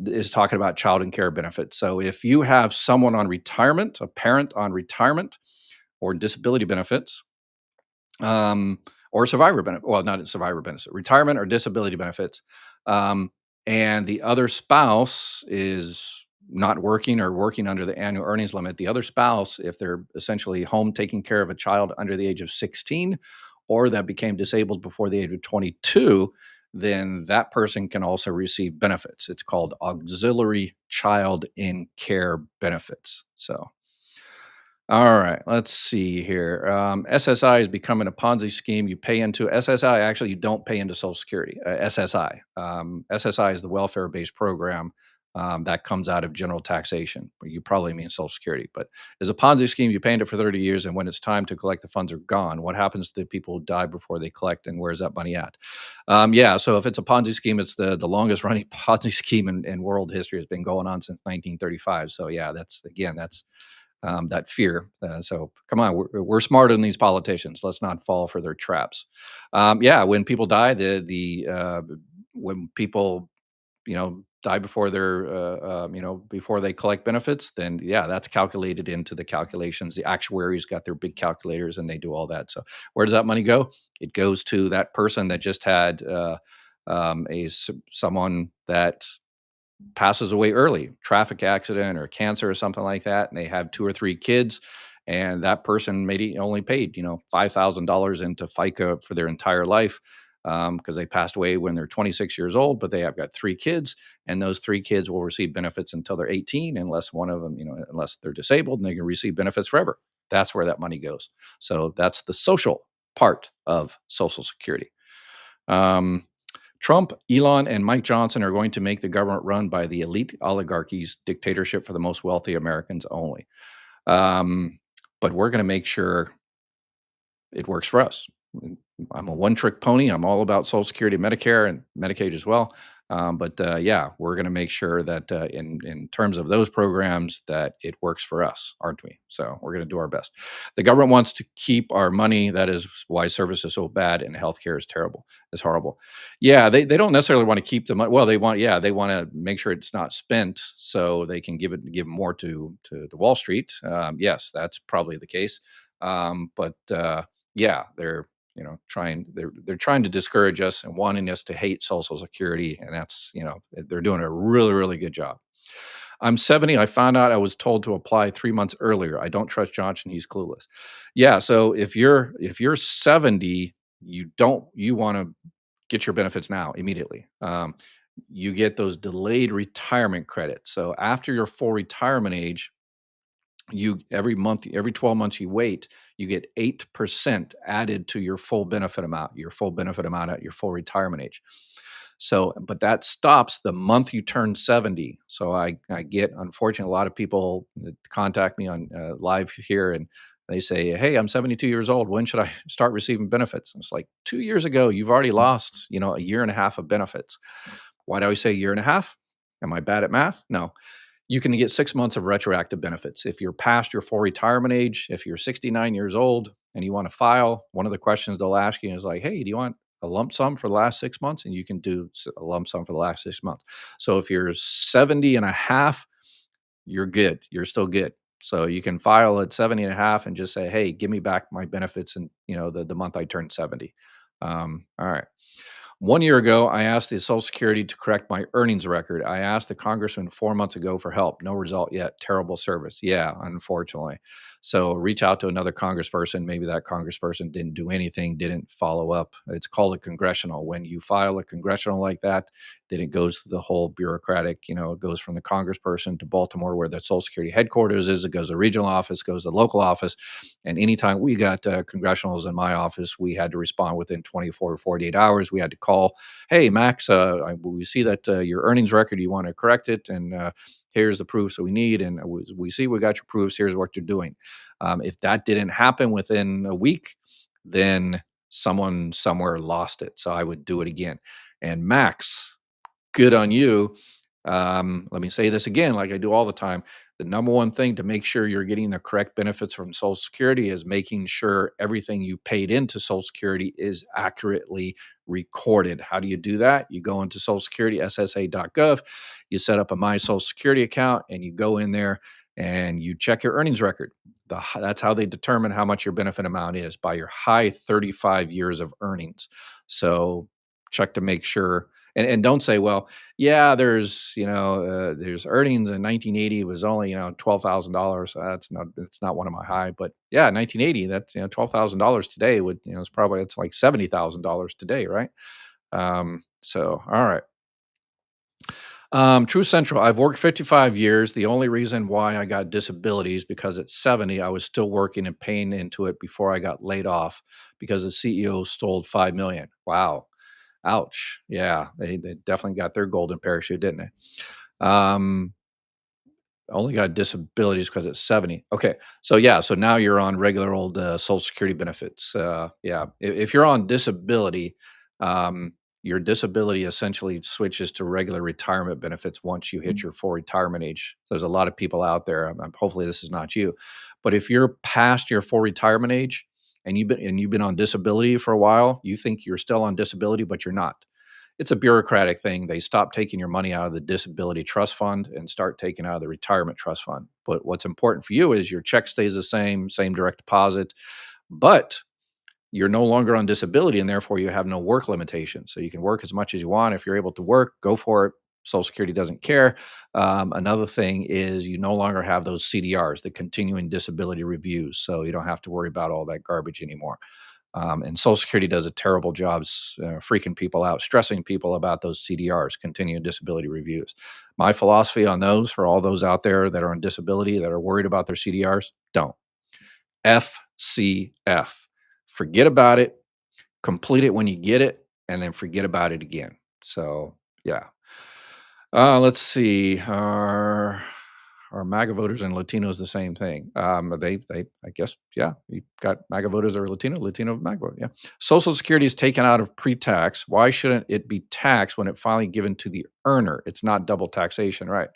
is talking about child and care benefits. So if you have someone on retirement, a parent on retirement or disability benefits, or survivor benefit. Well, not survivor benefits, retirement or disability benefits. Um, and the other spouse is not working or working under the annual earnings limit. The other spouse, if they're essentially home taking care of a child under the age of 16 or that became disabled before the age of 22, then that person can also receive benefits. It's called auxiliary child in care benefits. So, all right, let's see here. SSI is becoming a Ponzi scheme. You pay into SSI. Actually, you don't pay into Social Security. SSI. SSI is the welfare-based program that comes out of general taxation. You probably mean Social Security, but as a Ponzi scheme, you pay into it for 30 years, and when it's time to collect, the funds are gone. What happens to the people who die before they collect, and where's that money at? Yeah, so if it's a Ponzi scheme, it's the longest running Ponzi scheme in world history. Has been going on since 1935. So yeah, that's that fear. So come on, we're smarter than these politicians. Let's not fall for their traps. Yeah, when people die, when people die before before they collect benefits, then yeah, that's calculated into the calculations. The actuaries got their big calculators and they do all that. So where does that money go? It goes to that person that just had someone that passes away early, traffic accident or cancer or something like that, and they have 2 or 3 kids, and that person maybe only paid, $5,000 into FICA for their entire life, because they passed away when they're 26 years old, but they have got 3 kids, and those 3 kids will receive benefits until they're 18, unless one of them, unless they're disabled, and they can receive benefits forever. That's where that money goes. So that's the social part of Social Security. Um, Trump, Elon, and Mike Johnson are going to make the government run by the elite oligarchies, dictatorship for the most wealthy Americans only. Um, but we're going to make sure it works for us. I'm a one-trick pony. I'm all about Social Security, Medicare, and Medicaid as well. But yeah, we're going to make sure that in terms of those programs, that it works for us, aren't we? So we're going to do our best. The government wants to keep our money. That is why service is so bad and healthcare is terrible. It's horrible. Yeah, they don't necessarily want to keep the money. Well, they want to make sure it's not spent so they can give more to the Wall Street. Yes, that's probably the case. But yeah, they're trying to discourage us and wanting us to hate Social Security, and that's they're doing a really really good job. I'm 70. I found out I was told to apply 3 months earlier. I don't trust Johnson. He's clueless. Yeah, so if you're 70, you want to get your benefits now immediately. You get those delayed retirement credits. So after your full retirement age, you every month, every 12 months you wait, you get 8% added to your full benefit amount at your full retirement age. So, but that stops the month you turn 70. So I get, unfortunately, a lot of people that contact me on live here and they say, hey, I'm 72 years old. When should I start receiving benefits? And it's like 2 years ago, you've already lost, a year and a half of benefits. Why do I say a year and a half? Am I bad at math? No, you can get 6 months of retroactive benefits. If you're past your full retirement age, if you're 69 years old and you want to file, one of the questions they'll ask you is like, hey, do you want a lump sum for the last 6 months? And you can do a lump sum for the last 6 months. So if you're 70 and a half, you're good. You're still good. So you can file at 70 and a half and just say, hey, give me back my benefits and the month I turned 70. All right. 1 year ago, I asked the Social Security to correct my earnings record. I asked the congressman 4 months ago for help. No result yet. Terrible service. Yeah, unfortunately. So reach out to another congressperson. Maybe that congressperson didn't do anything, didn't follow up. It's called a congressional. When you file a congressional like that, then it goes through the whole bureaucratic, it goes from the congressperson to Baltimore, where the Social Security headquarters is. It goes to the regional office, goes to the local office. And anytime we got congressionals in my office, we had to respond within 24 or 48 hours. We had to call, hey, Max, we see that your earnings record, you want to correct it. And here's the proofs that we need. And we see we got your proofs. Here's what you're doing. If that didn't happen within a week, then someone somewhere lost it. So I would do it again. And Max, good on you. Let me say this again, like I do all the time. The number one thing to make sure you're getting the correct benefits from Social Security is making sure everything you paid into Social Security is accurately recorded. How do you do that? You go into Social Security, SSA.gov, you set up a My Social Security account, and you go in there and you check your earnings record. That's how they determine how much your benefit amount is, by your high 35 years of earnings. So check to make sure, and don't say, well, yeah, there's earnings in 1980 was only, $12,000. It's not one of my high, but yeah, 1980, that's, $12,000 today would, it's like $70,000 today, right? So all right. True Central. I've worked 55 years. The only reason why I got disability is because at 70, I was still working and paying into it before I got laid off because the CEO stole 5 million. Wow. Ouch. Yeah. They definitely got their golden parachute, didn't they? Only got disabilities because it's 70. Okay. So yeah, so now you're on regular old Social Security benefits. Yeah. If you're on disability, um, your disability essentially switches to regular retirement benefits once you hit your full retirement age. There's a lot of people out there. Hopefully this is not you, but if you're past your full retirement age and you've been on disability for a while, you think you're still on disability, but you're not. It's a bureaucratic thing. They stop taking your money out of the disability trust fund and start taking out of the retirement trust fund. But what's important for you is your check stays the same direct deposit, but you're no longer on disability and therefore you have no work limitations. So you can work as much as you want. If you're able to work, go for it. Social Security doesn't care. Another thing is you no longer have those CDRs, the continuing disability reviews. So you don't have to worry about all that garbage anymore. And Social Security does a terrible job freaking people out, stressing people about those CDRs, continuing disability reviews. My philosophy on those, for all those out there that are on disability that are worried about their CDRs, don't. FCF. Forget about it, complete it when you get it, and then forget about it again. So, yeah. Let's see. Are MAGA voters and Latinos the same thing? I guess, yeah. You got MAGA voters that are Latino MAGA voters. Yeah. Social Security is taken out of pre-tax. Why shouldn't it be taxed when it finally given to the earner? It's not double taxation, right?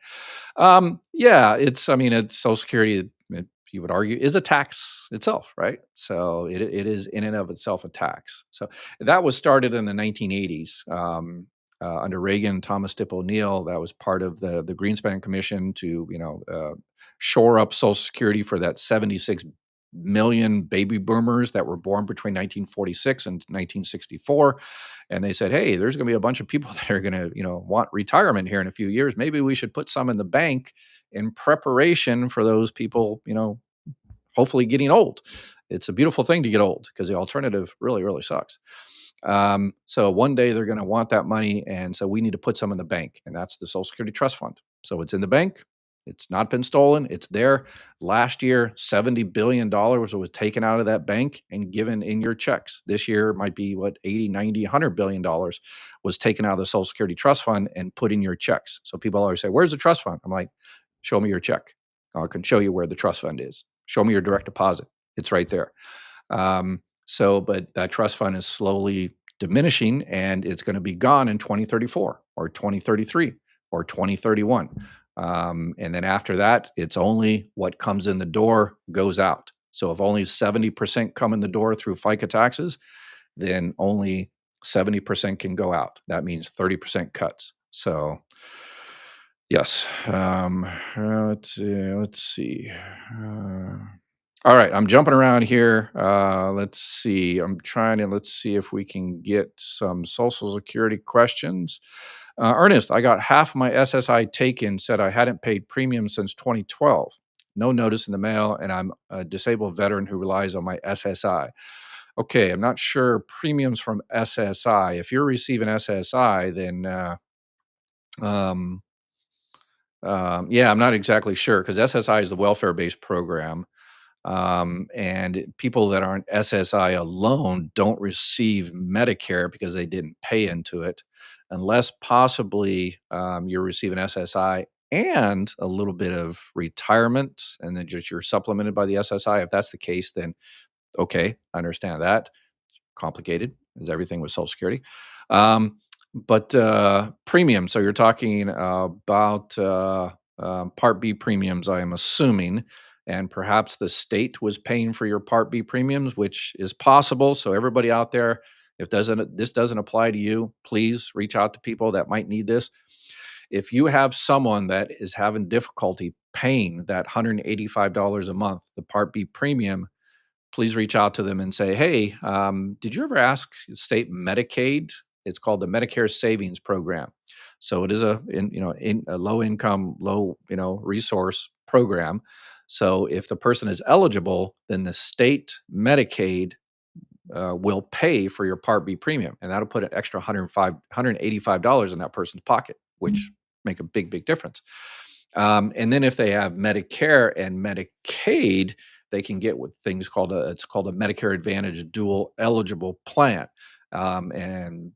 Yeah. It's Social Security. You would argue is a tax itself, right? So it is in and of itself a tax. So that was started in the 1980s. Under Reagan, Thomas Tip O'Neill, that was part of the Greenspan Commission to shore up Social Security for that 76 million baby boomers that were born between 1946 and 1964. And they said, hey, there's going to be a bunch of people that are going to want retirement here in a few years. Maybe we should put some in the bank in preparation for those people, hopefully getting old. It's a beautiful thing to get old because the alternative really, really sucks. So one day they're going to want that money. And so we need to put some in the bank. And that's the Social Security Trust Fund. So it's in the bank. It's not been stolen. It's there. Last year, $70 billion was taken out of that bank and given in your checks. This year might be 80, 90, $100 billion was taken out of the Social Security Trust Fund and put in your checks. So people always say, where's the trust fund? I'm like, show me your check. I can show you where the trust fund is. Show me your direct deposit. It's right there. But that trust fund is slowly diminishing and it's going to be gone in 2034 or 2033 or 2031. And then after that, it's only what comes in the door goes out. So if only 70% come in the door through FICA taxes, then only 70% can go out. That means 30% cuts. So yes. Let's see. All right, I'm jumping around here. Let's see. Let's see if we can get some Social Security questions. Ernest, I got half my SSI taken, said I hadn't paid premium since 2012. No notice in the mail, and I'm a disabled veteran who relies on my SSI. Okay, I'm not sure premiums from SSI. If you're receiving SSI, then um, yeah, I'm not exactly sure because SSI is the welfare-based program. And people that aren't SSI alone don't receive Medicare because they didn't pay into it, unless possibly you're receiving SSI and a little bit of retirement, and then just you're supplemented by the SSI. If that's the case, then okay, I understand that. Complicated as everything with Social Security. But premium, so you're talking about Part B premiums, I am assuming, and perhaps the state was paying for your Part B premiums, which is possible. So everybody out there, if this doesn't apply to you, please reach out to people that might need this. if you have someone that is having difficulty paying that $185 a month, the Part B premium, please reach out to them and say, "Hey, did you ever ask state Medicaid?" It's called the Medicare Savings Program. So it is a low income, low resource program. So if the person is eligible, then the state Medicaid will pay for your Part B premium, and that'll put an extra $185 in that person's pocket, which make a big difference. And then if they have Medicare and Medicaid, they can get what things called it's called a Medicare Advantage dual eligible plan. And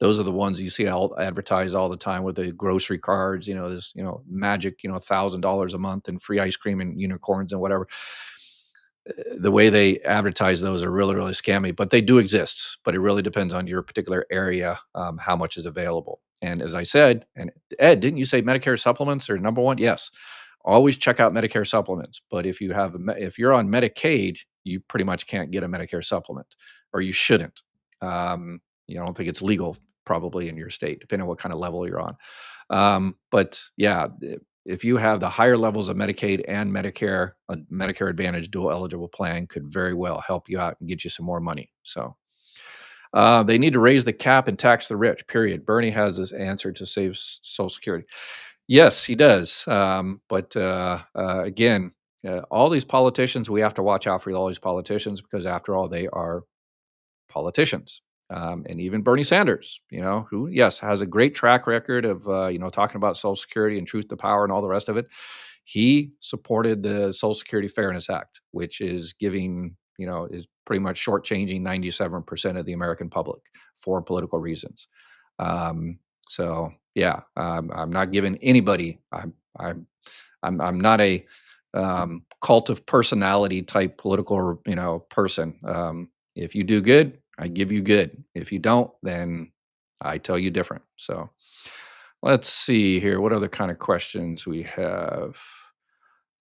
those are the ones you see advertised all the time with the grocery cards, this, magic, $1,000 a month and free ice cream and unicorns and whatever. The way they advertise those are really scammy, but they do exist. But it really depends on your particular area, how much is available. And as I said, and Ed, didn't you say Medicare supplements are number one? Yes, always check out Medicare supplements. But if if you're on Medicaid, you pretty much can't get a Medicare supplement, or you shouldn't. I don't think it's legal probably in your state, depending on what kind of level you're on. But yeah, if you have the higher levels of Medicaid and Medicare, a Medicare Advantage dual eligible plan could very well help you out and get you some more money. So they need to raise the cap and tax the rich, period. Bernie has this answer to save Social Security. Yes, he does. But again, all these politicians, we have to watch out for all these politicians because, after all, they are politicians. And even Bernie Sanders, who, yes, has a great track record of, talking about Social Security and truth to power and all the rest of it. He supported the Social Security Fairness Act, which is is pretty much shortchanging 97% of the American public for political reasons. So yeah, I'm not giving anybody. I'm not a cult of personality type political person. If you do good, I give you good. If you don't, then I tell you different. So let's see here. What other kind of questions we have?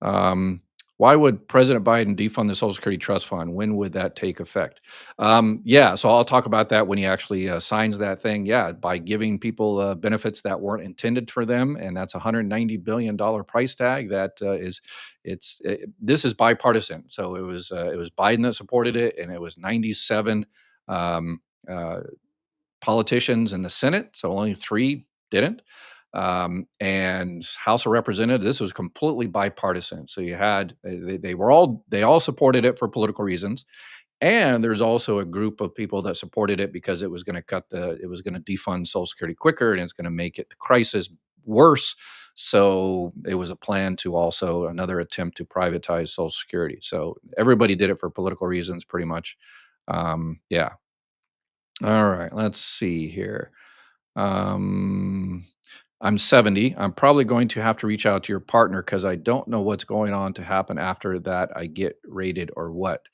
Um, why would President Biden defund the Social Security Trust Fund? When would that take effect? Yeah, so I'll talk about that when he actually signs that thing. Yeah, by giving people benefits that weren't intended for them, and that's $190 billion price tag. This is bipartisan. So it was Biden that supported it, and it was 97 um, uh, politicians in the Senate, so only 3 didn't. And House of Representatives, this was completely bipartisan. So you had they all supported it for political reasons, and there's also a group of people that supported it because it was going to defund Social Security quicker, and it's going to make the crisis worse. So it was a plan to also another attempt to privatize Social Security. So everybody did it for political reasons, pretty much. Yeah. All right. Let's see here. Um, I'm 70. I'm probably going to have to reach out to your partner because I don't know what's going on to happen after that I get rated or what.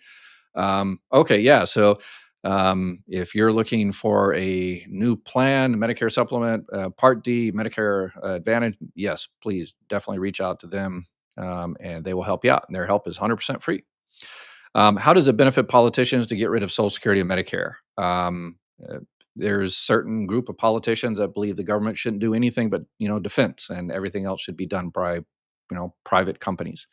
Okay, yeah. So if you're looking for a new plan, Medicare supplement, Part D, Medicare Advantage, yes, please definitely reach out to them, and they will help you out. And their help is 100% free. How does it benefit politicians to get rid of Social Security and Medicare? Uh, there's certain group of politicians that believe the government shouldn't do anything but defense, and everything else should be done by private companies.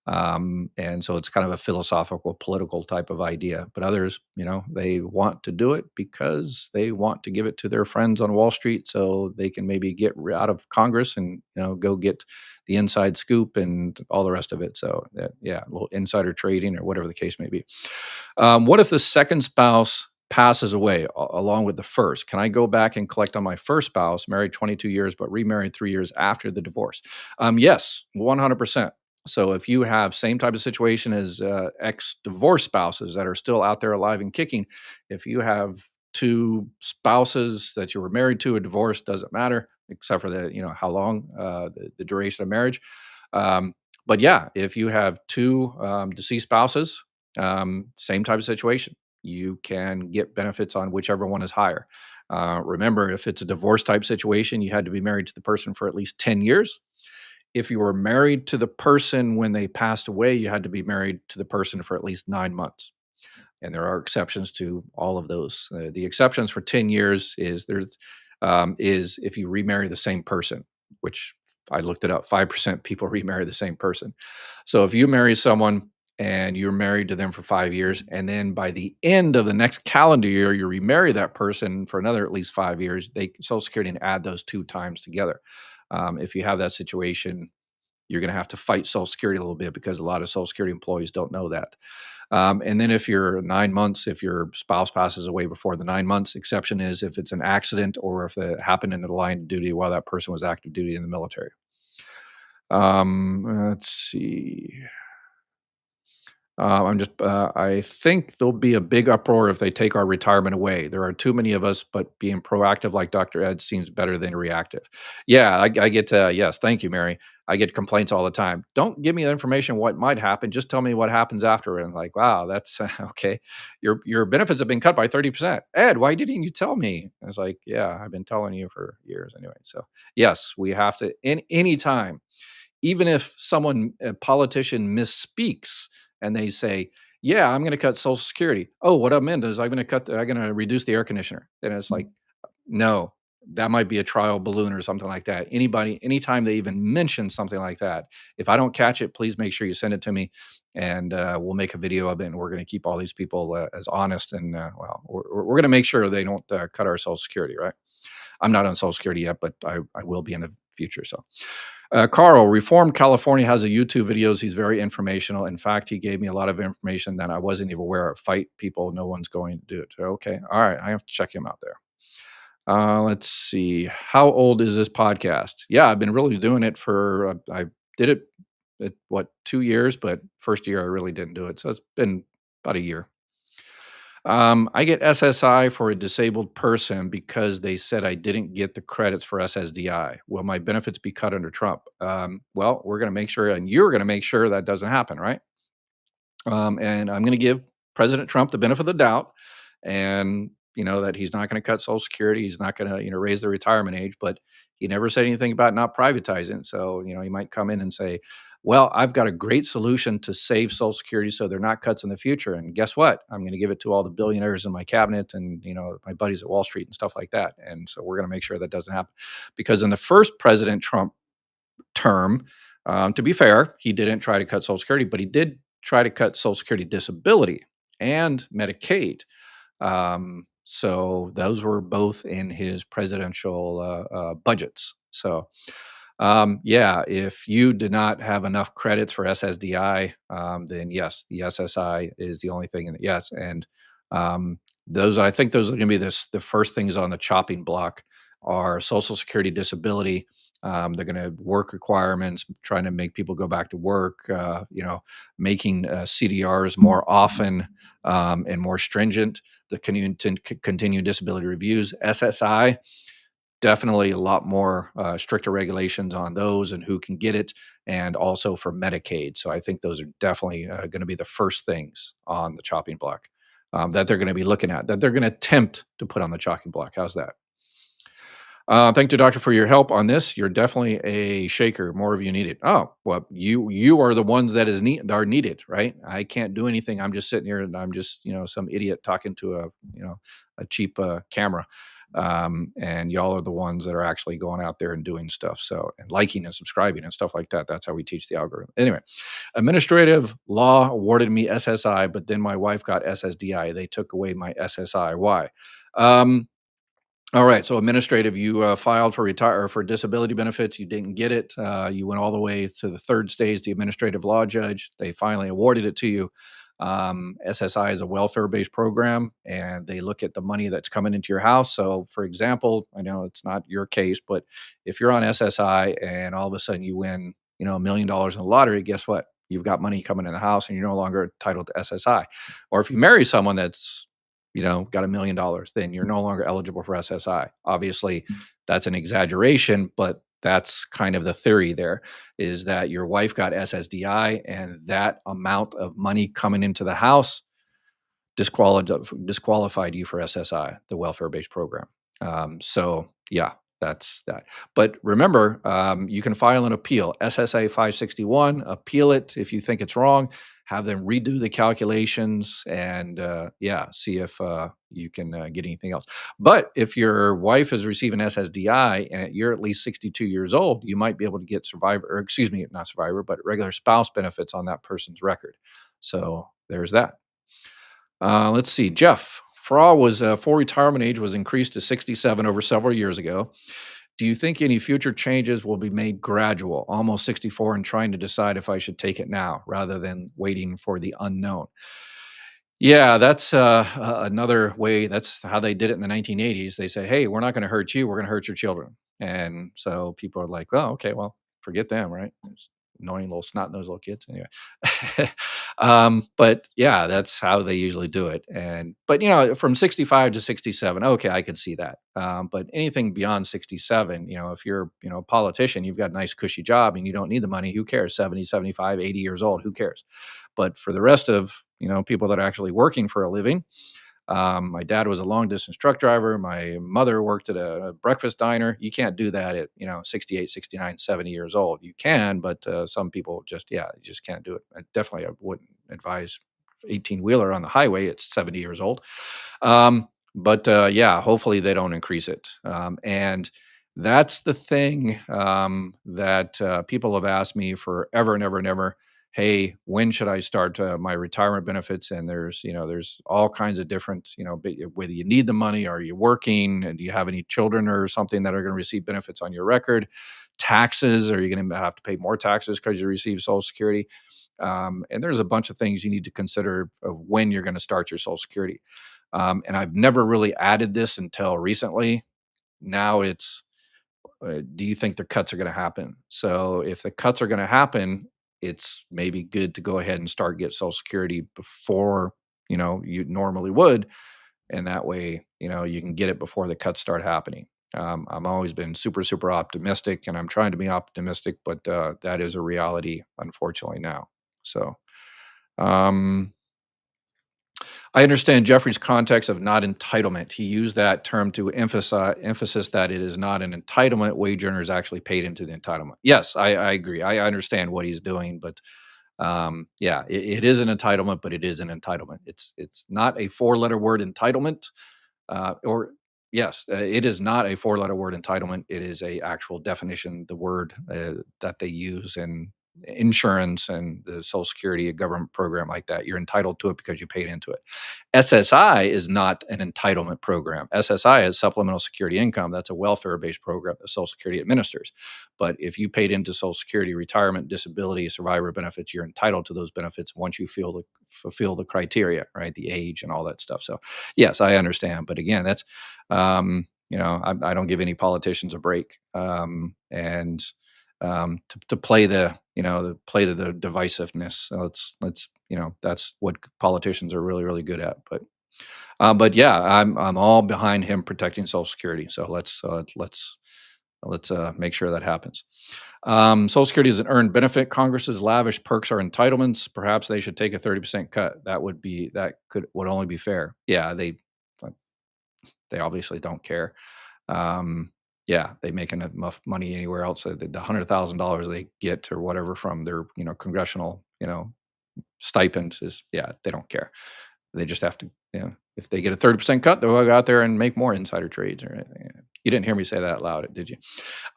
And so it's kind of a philosophical, political type of idea. But others, they want to do it because they want to give it to their friends on Wall Street so they can maybe get out of Congress and, go get the inside scoop and all the rest of it. So, yeah, a little insider trading or whatever the case may be. What if the second spouse passes away along with the first? Can I go back and collect on my first spouse, married 22 years, but remarried 3 years after the divorce? Yes, 100%. So if you have same type of situation as ex-divorce spouses that are still out there alive and kicking, if you have two spouses that you were married to, a divorce doesn't matter, except for how long the duration of marriage. But yeah, if you have two deceased spouses, same type of situation, you can get benefits on whichever one is higher. Remember, if it's a divorce type situation, you had to be married to the person for at least 10 years. If you were married to the person when they passed away, you had to be married to the person for at least 9 months. And there are exceptions to all of those. The exceptions for 10 years is if you remarry the same person. which I looked it up, 5% people remarry the same person. So if you marry someone and you're married to them for 5 years, and then by the end of the next calendar year, you remarry that person for another at least 5 years, Social Security can add those two times together. If you have that situation, you're going to have to fight Social Security a little bit because a lot of Social Security employees don't know that. And then if you're 9 months, if your spouse passes away before the 9 months, exception is if it's an accident or if it happened in the line of duty while that person was active duty in the military. Let's see. I think there'll be a big uproar if they take our retirement away. There are too many of us, but being proactive like Dr. Ed seems better than reactive. Yeah, I get, yes, thank you, Mary. I get complaints all the time. Don't give me the information what might happen. Just tell me what happens after. And like, wow, that's okay. Your benefits have been cut by 30%. Ed, why didn't you tell me? I was like, yeah, I've been telling you for years anyway. So yes, we have to in any time, even if a politician misspeaks and they say, "Yeah, I'm gonna cut Social Security." "Oh, what I meant is I'm gonna reduce the air conditioner." And it's like, no, that might be a trial balloon or something like that. Anytime they even mention something like that, if I don't catch it, please make sure you send it to me, and we'll make a video of it. And we're going to keep all these people as honest, and well, we're going to make sure they don't cut our Social Security. Right? I'm not on Social Security yet, but I will be in the future. So. Carl, Reformed California has a YouTube videos. He's very informational. In fact, he gave me a lot of information that I wasn't even aware of. Fight people, no one's going to do it. Okay, all right, I have to check him out there. Let's see. How old is this podcast? Yeah, I've been really doing it for. I did it at what 2 years, but first year I really didn't do it, so it's been about a year. I get SSI for a disabled person because they said I didn't get the credits for SSDI. Will my benefits be cut under Trump? Well, we're going to make sure, and you're going to make sure that doesn't happen, right? And I'm going to give President Trump the benefit of the doubt, and that he's not going to cut Social Security, he's not going to raise the retirement age, but he never said anything about not privatizing. So he might come in and say, "Well, I've got a great solution to save Social Security, so they're not cuts in the future." And guess what? I'm going to give it to all the billionaires in my cabinet and my buddies at Wall Street and stuff like that. And so we're going to make sure that doesn't happen, because in the first President Trump term. To be fair, he didn't try to cut Social Security, but he did try to cut Social Security disability and Medicaid. So those were both in his presidential budgets. So yeah, if you did not have enough credits for SSDI, then yes, the SSI is the only thing. Yes, and I think those are going to be the first things on the chopping block are Social Security disability. They're going to work requirements, trying to make people go back to work. Making CDRs more often and more stringent. The continued disability reviews, SSI, definitely a lot more stricter regulations on those and who can get it, and also for Medicaid. So I think those are definitely going to be the first things on the chopping block that they're going to be looking at, that they're going to attempt to put on the chopping block. How's that? Thank you, doctor, for your help on this. You're definitely a shaker. More of you need it. Oh, well, you are the ones that are needed, right? I can't do anything. I'm just sitting here and I'm just some idiot talking to a cheap camera. And y'all are the ones that are actually going out there and doing stuff. So, and liking and subscribing and stuff like that. That's how we teach the algorithm. Anyway, administrative law awarded me SSI, but then my wife got SSDI. They took away my SSI. Why? Um, all right. So administrative, you filed for for disability benefits. You didn't get it. You went all the way to the third stage, the administrative law judge. They finally awarded it to you. SSI is a welfare-based program, and they look at the money that's coming into your house. So, for example, I know it's not your case, but if you're on SSI and all of a sudden you win, $1 million in the lottery, guess what? You've got money coming in the house, and you're no longer entitled to SSI. Or if you marry someone that's got $1 million, then you're no longer eligible for SSI. Obviously, that's an exaggeration, but that's kind of the theory there, is that your wife got SSDI and that amount of money coming into the house disqualified you for SSI, the welfare-based program. So yeah, that's that. But remember, you can file an appeal, SSA 561, appeal it if you think it's wrong, have them redo the calculations and, yeah, see if you can get anything else. But if your wife is receiving SSDI and you're at least 62 years old, you might be able to get survivor, or excuse me, not survivor, but regular spouse benefits on that person's record. So there's that. Let's see. Jeff, full retirement age was increased to 67 over several years ago. Do you think any future changes will be made gradual, almost 64, and trying to decide if I should take it now rather than waiting for the unknown? Yeah, that's another way. That's how they did it in the 1980s. They said, "Hey, we're not going to hurt you. We're going to hurt your children." And so people are like, "Oh, okay, well, forget them, right?" It's annoying little snot-nosed little kids. Anyway, but yeah, that's how they usually do it. And but from 65 to 67, okay, I could see that. But anything beyond 67, if you're a politician, you've got a nice cushy job and you don't need the money. Who cares? 70, 75, 80 years old. Who cares? But for the rest of people that are actually working for a living, my dad was a long distance truck driver. My mother worked at a breakfast diner. You can't do that at 68, 69, 70 years old. You can, but some people just you just can't do it. I wouldn't advise 18 wheeler on the highway at 70 years old. But yeah, hopefully they don't increase it. And that's the thing that people have asked me forever and ever and ever. Hey, when should I start my retirement benefits? And there's all kinds of different, whether you need the money, are you working, and do you have any children or something that are going to receive benefits on your record? Taxes, are you going to have to pay more taxes because you receive Social Security? And there's a bunch of things you need to consider of when you're going to start your Social Security. And I've never really added this until recently. Now it's, do you think the cuts are going to happen? So if the cuts are going to happen, it's maybe good to go ahead and start get Social Security before you normally would, and that way you can get it before the cuts start happening. I'm always been super optimistic, and I'm trying to be optimistic, but that is a reality, unfortunately now. So. Um, I understand Jeffrey's context of not entitlement. He used that term to emphasize emphasis that it is not an entitlement. Wage earners actually paid into the entitlement. Yes, I agree. I understand what he's doing, but yeah, it is an entitlement, but it is an entitlement. It's not a four-letter word entitlement. Or yes, it is not a four-letter word entitlement. It is a actual definition, the word that they use in insurance and the Social Security, a government program like that. You're entitled to it because you paid into it. SSI is not an entitlement program. SSI is supplemental security income. That's a welfare-based program that Social Security administers. But if you paid into Social Security, retirement, disability, survivor benefits, you're entitled to those benefits once you fulfill the criteria, right? The age and all that stuff. So yes, I understand. But again, that's I don't give any politicians a break. And to play the divisiveness. So let's that's what politicians are really good at. But yeah, I'm all behind him protecting Social Security. So let's make sure that happens. Social Security is an earned benefit. Congress's lavish perks are entitlements. Perhaps they should take a 30% cut. Would only be fair. Yeah, they obviously don't care. Yeah, they make enough money anywhere else. The $100,000 they get or whatever from their congressional stipends is, yeah, they don't care. They just have to, if they get a 30% cut, they'll go out there and make more insider trades or anything. You didn't hear me say that out loud, did you?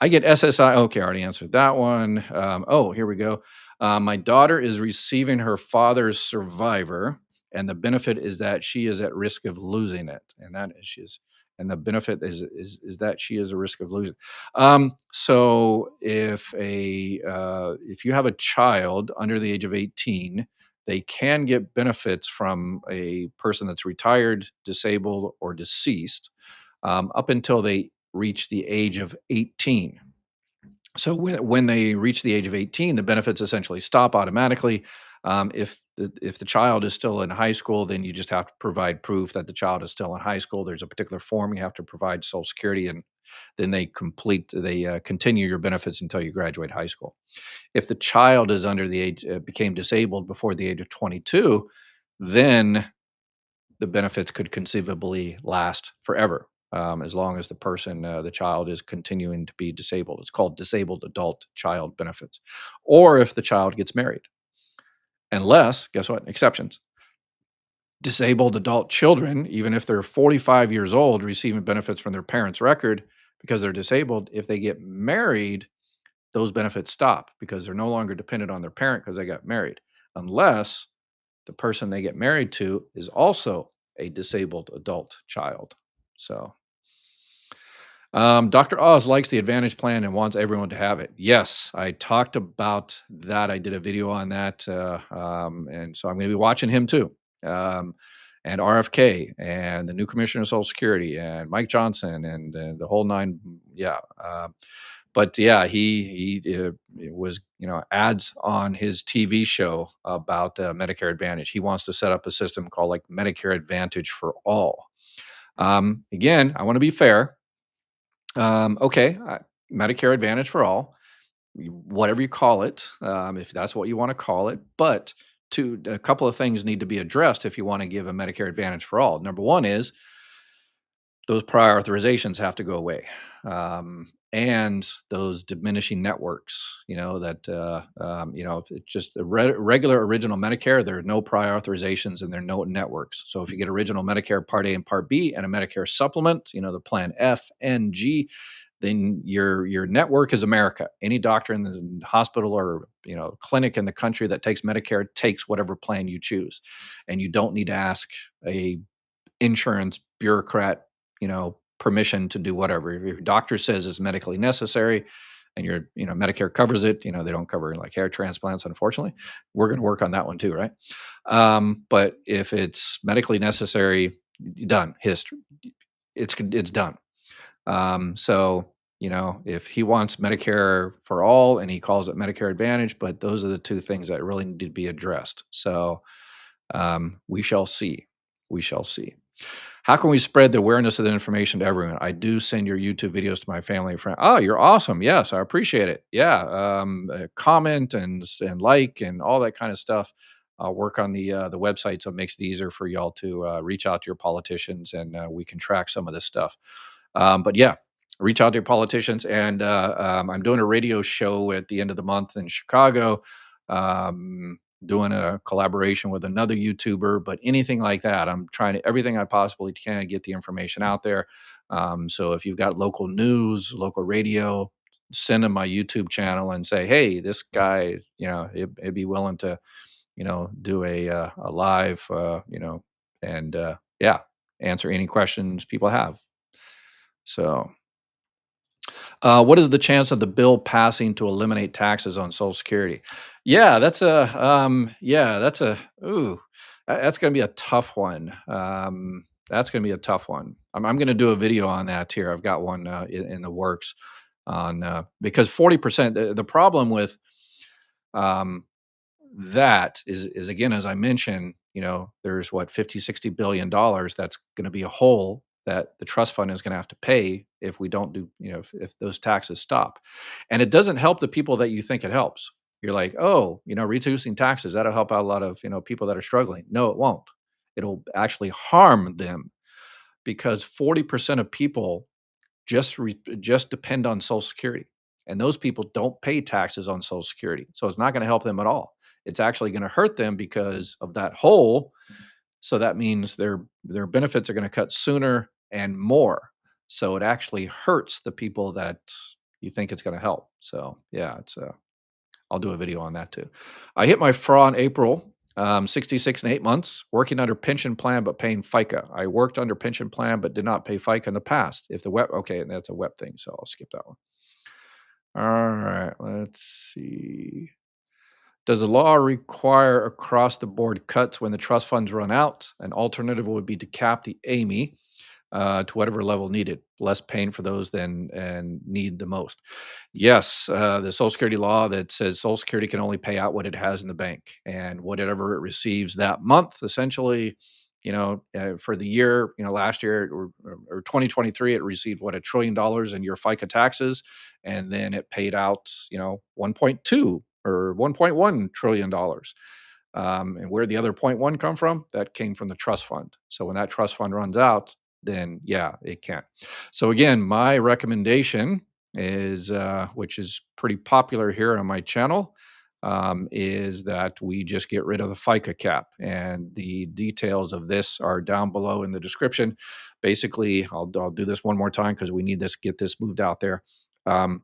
I get SSI. Okay, I already answered that one. Oh, here we go. My daughter is receiving her father's survivor, and the benefit is that she is at risk of losing it, and the benefit is that she is a risk of losing. So if you have a child under the age of 18, they can get benefits from a person that's retired, disabled, or deceased up until they reach the age of 18. So when they reach the age of 18, the benefits essentially stop automatically. If the child is still in high school, then you just have to provide proof that the child is still in high school. There's a particular form you have to provide Social Security, and then they continue your benefits until you graduate high school. If the child is under the age became disabled before the age of 22, then the benefits could conceivably last forever. as long as the child is continuing to be disabled. It's called disabled adult child benefits. Or if the child gets married. Unless, guess what? Exceptions. Disabled adult children, even if they're 45 years old, receiving benefits from their parents' record because they're disabled, if they get married, those benefits stop because they're no longer dependent on their parent because they got married, unless the person they get married to is also a disabled adult child. So, Dr. Oz likes the Advantage plan and wants everyone to have it. Yes, I talked about that. I did a video on that. And so I'm going to be watching him too. Um, and RFK and the new commissioner of Social Security and Mike Johnson and the whole nine. Yeah. But yeah, he was ads on his TV show about Medicare Advantage. He wants to set up a system called like Medicare Advantage for all. Again, I want to be fair. Okay, Medicare Advantage for all, whatever you call it, if that's what you want to call it. But a couple of things need to be addressed if you want to give a Medicare Advantage for all. Number one is those prior authorizations have to go away. And those diminishing networks, if it's just a regular original Medicare, there are no prior authorizations and there are no networks. So if you get original Medicare Part A and Part B and a Medicare supplement, the plan F, N, G, then your network is America. Any doctor in the hospital or clinic in the country that takes Medicare takes whatever plan you choose, and you don't need to ask a insurance bureaucrat, permission to do whatever. If your doctor says it's medically necessary and Medicare covers it, they don't cover like hair transplants, unfortunately. We're going to work on that one too, right? But if it's medically necessary, done. History. It's done. So, if he wants Medicare for all and he calls it Medicare Advantage, but those are the two things that really need to be addressed. So, we shall see. We shall see. How can we spread the awareness of the information to everyone? I do send your YouTube videos to my family and friends. Oh, you're awesome. Yes, I appreciate it. Yeah, comment and like and all that kind of stuff. I'll work on the website so it makes it easier for y'all to reach out to your politicians and we can track some of this stuff. But yeah, reach out to your politicians. And I'm doing a radio show at the end of the month in Chicago. Doing a collaboration with another YouTuber, but anything like that, I'm trying to everything I possibly can to get the information out there. So if you've got local news, local radio, send them my YouTube channel and say, hey, this guy, it'd be willing to, do a live, and yeah, answer any questions people have. So. What is the chance of the bill passing to eliminate taxes on Social Security? Yeah, ooh, that's going to be a tough one. That's going to be a tough one. I'm going to do a video on that here. I've got one in the works on because 40%. The problem with um, that is again, as I mentioned, there's what 50-60 billion dollars that's going to be a hole that the trust fund is going to have to pay if we don't do, if those taxes stop. And it doesn't help the people that you think it helps. You're like, oh, reducing taxes, that'll help out a lot of, people that are struggling. No, it won't. It'll actually harm them because 40% of people just depend on Social Security, and those people don't pay taxes on Social Security, so it's not going to help them at all. It's actually going to hurt them because of that hole. So that means their benefits are going to cut sooner and more. So it actually hurts the people that you think it's going to help. So yeah, I'll do a video on that too. I hit my FRA in April. 66 and 8 months, working under pension plan but paying FICA. I worked under pension plan but did not pay FICA in the past. If the web, okay, that's a web thing, so I'll skip that one. All right, let's see. Does the law require across the board cuts when the trust funds run out? An alternative would be to cap the AMI to whatever level needed, less pain for those than and need the most. Yes, the Social Security law that says Social Security can only pay out what it has in the bank and whatever it receives that month. Essentially, for the year, last year or 2023, it received what $1 trillion in your FICA taxes, and then it paid out 1.2 or $1.1 trillion. And where the other 0.1 come from? That came from the trust fund. So when that trust fund runs out, then yeah, it can. So again, my recommendation is, which is pretty popular here on my channel, is that we just get rid of the FICA cap. And the details of this are down below in the description. Basically, I'll do this one more time because we need this, get this moved out there. Um,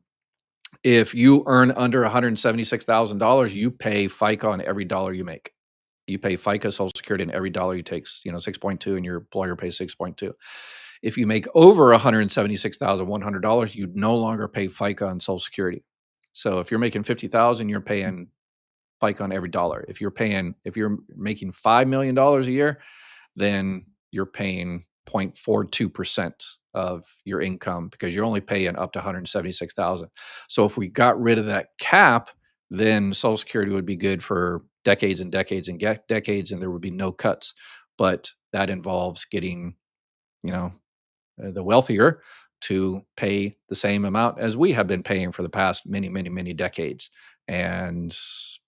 if you earn under $176,000, you pay FICA on every dollar you make. You pay FICA, Social Security, and every dollar you take, 6.2, and your employer pays 6.2. If you make over $176,100, you no longer pay FICA on Social Security. So if you're making 50,000, you're paying FICA on every dollar. If you're making $5 million a year, then you're paying 0.42% of your income because you're only paying up to 176,000. So if we got rid of that cap, then Social Security would be good for decades and decades and decades, and there would be no cuts. But that involves getting, you know, the wealthier to pay the same amount as we have been paying for the past many, many, many decades. And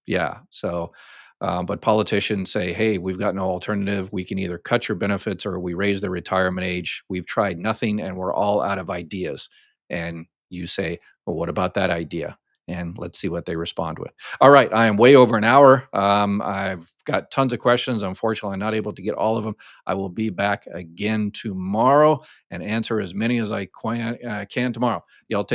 yeah, so, but politicians say, hey, we've got no alternative. We can either cut your benefits or we raise the retirement age. We've tried nothing and we're all out of ideas. And you say, well, what about that idea? And let's see what they respond with. All right, I am way over an hour. I've got tons of questions. Unfortunately, I'm not able to get all of them. I will be back again tomorrow and answer as many as I can tomorrow. Y'all take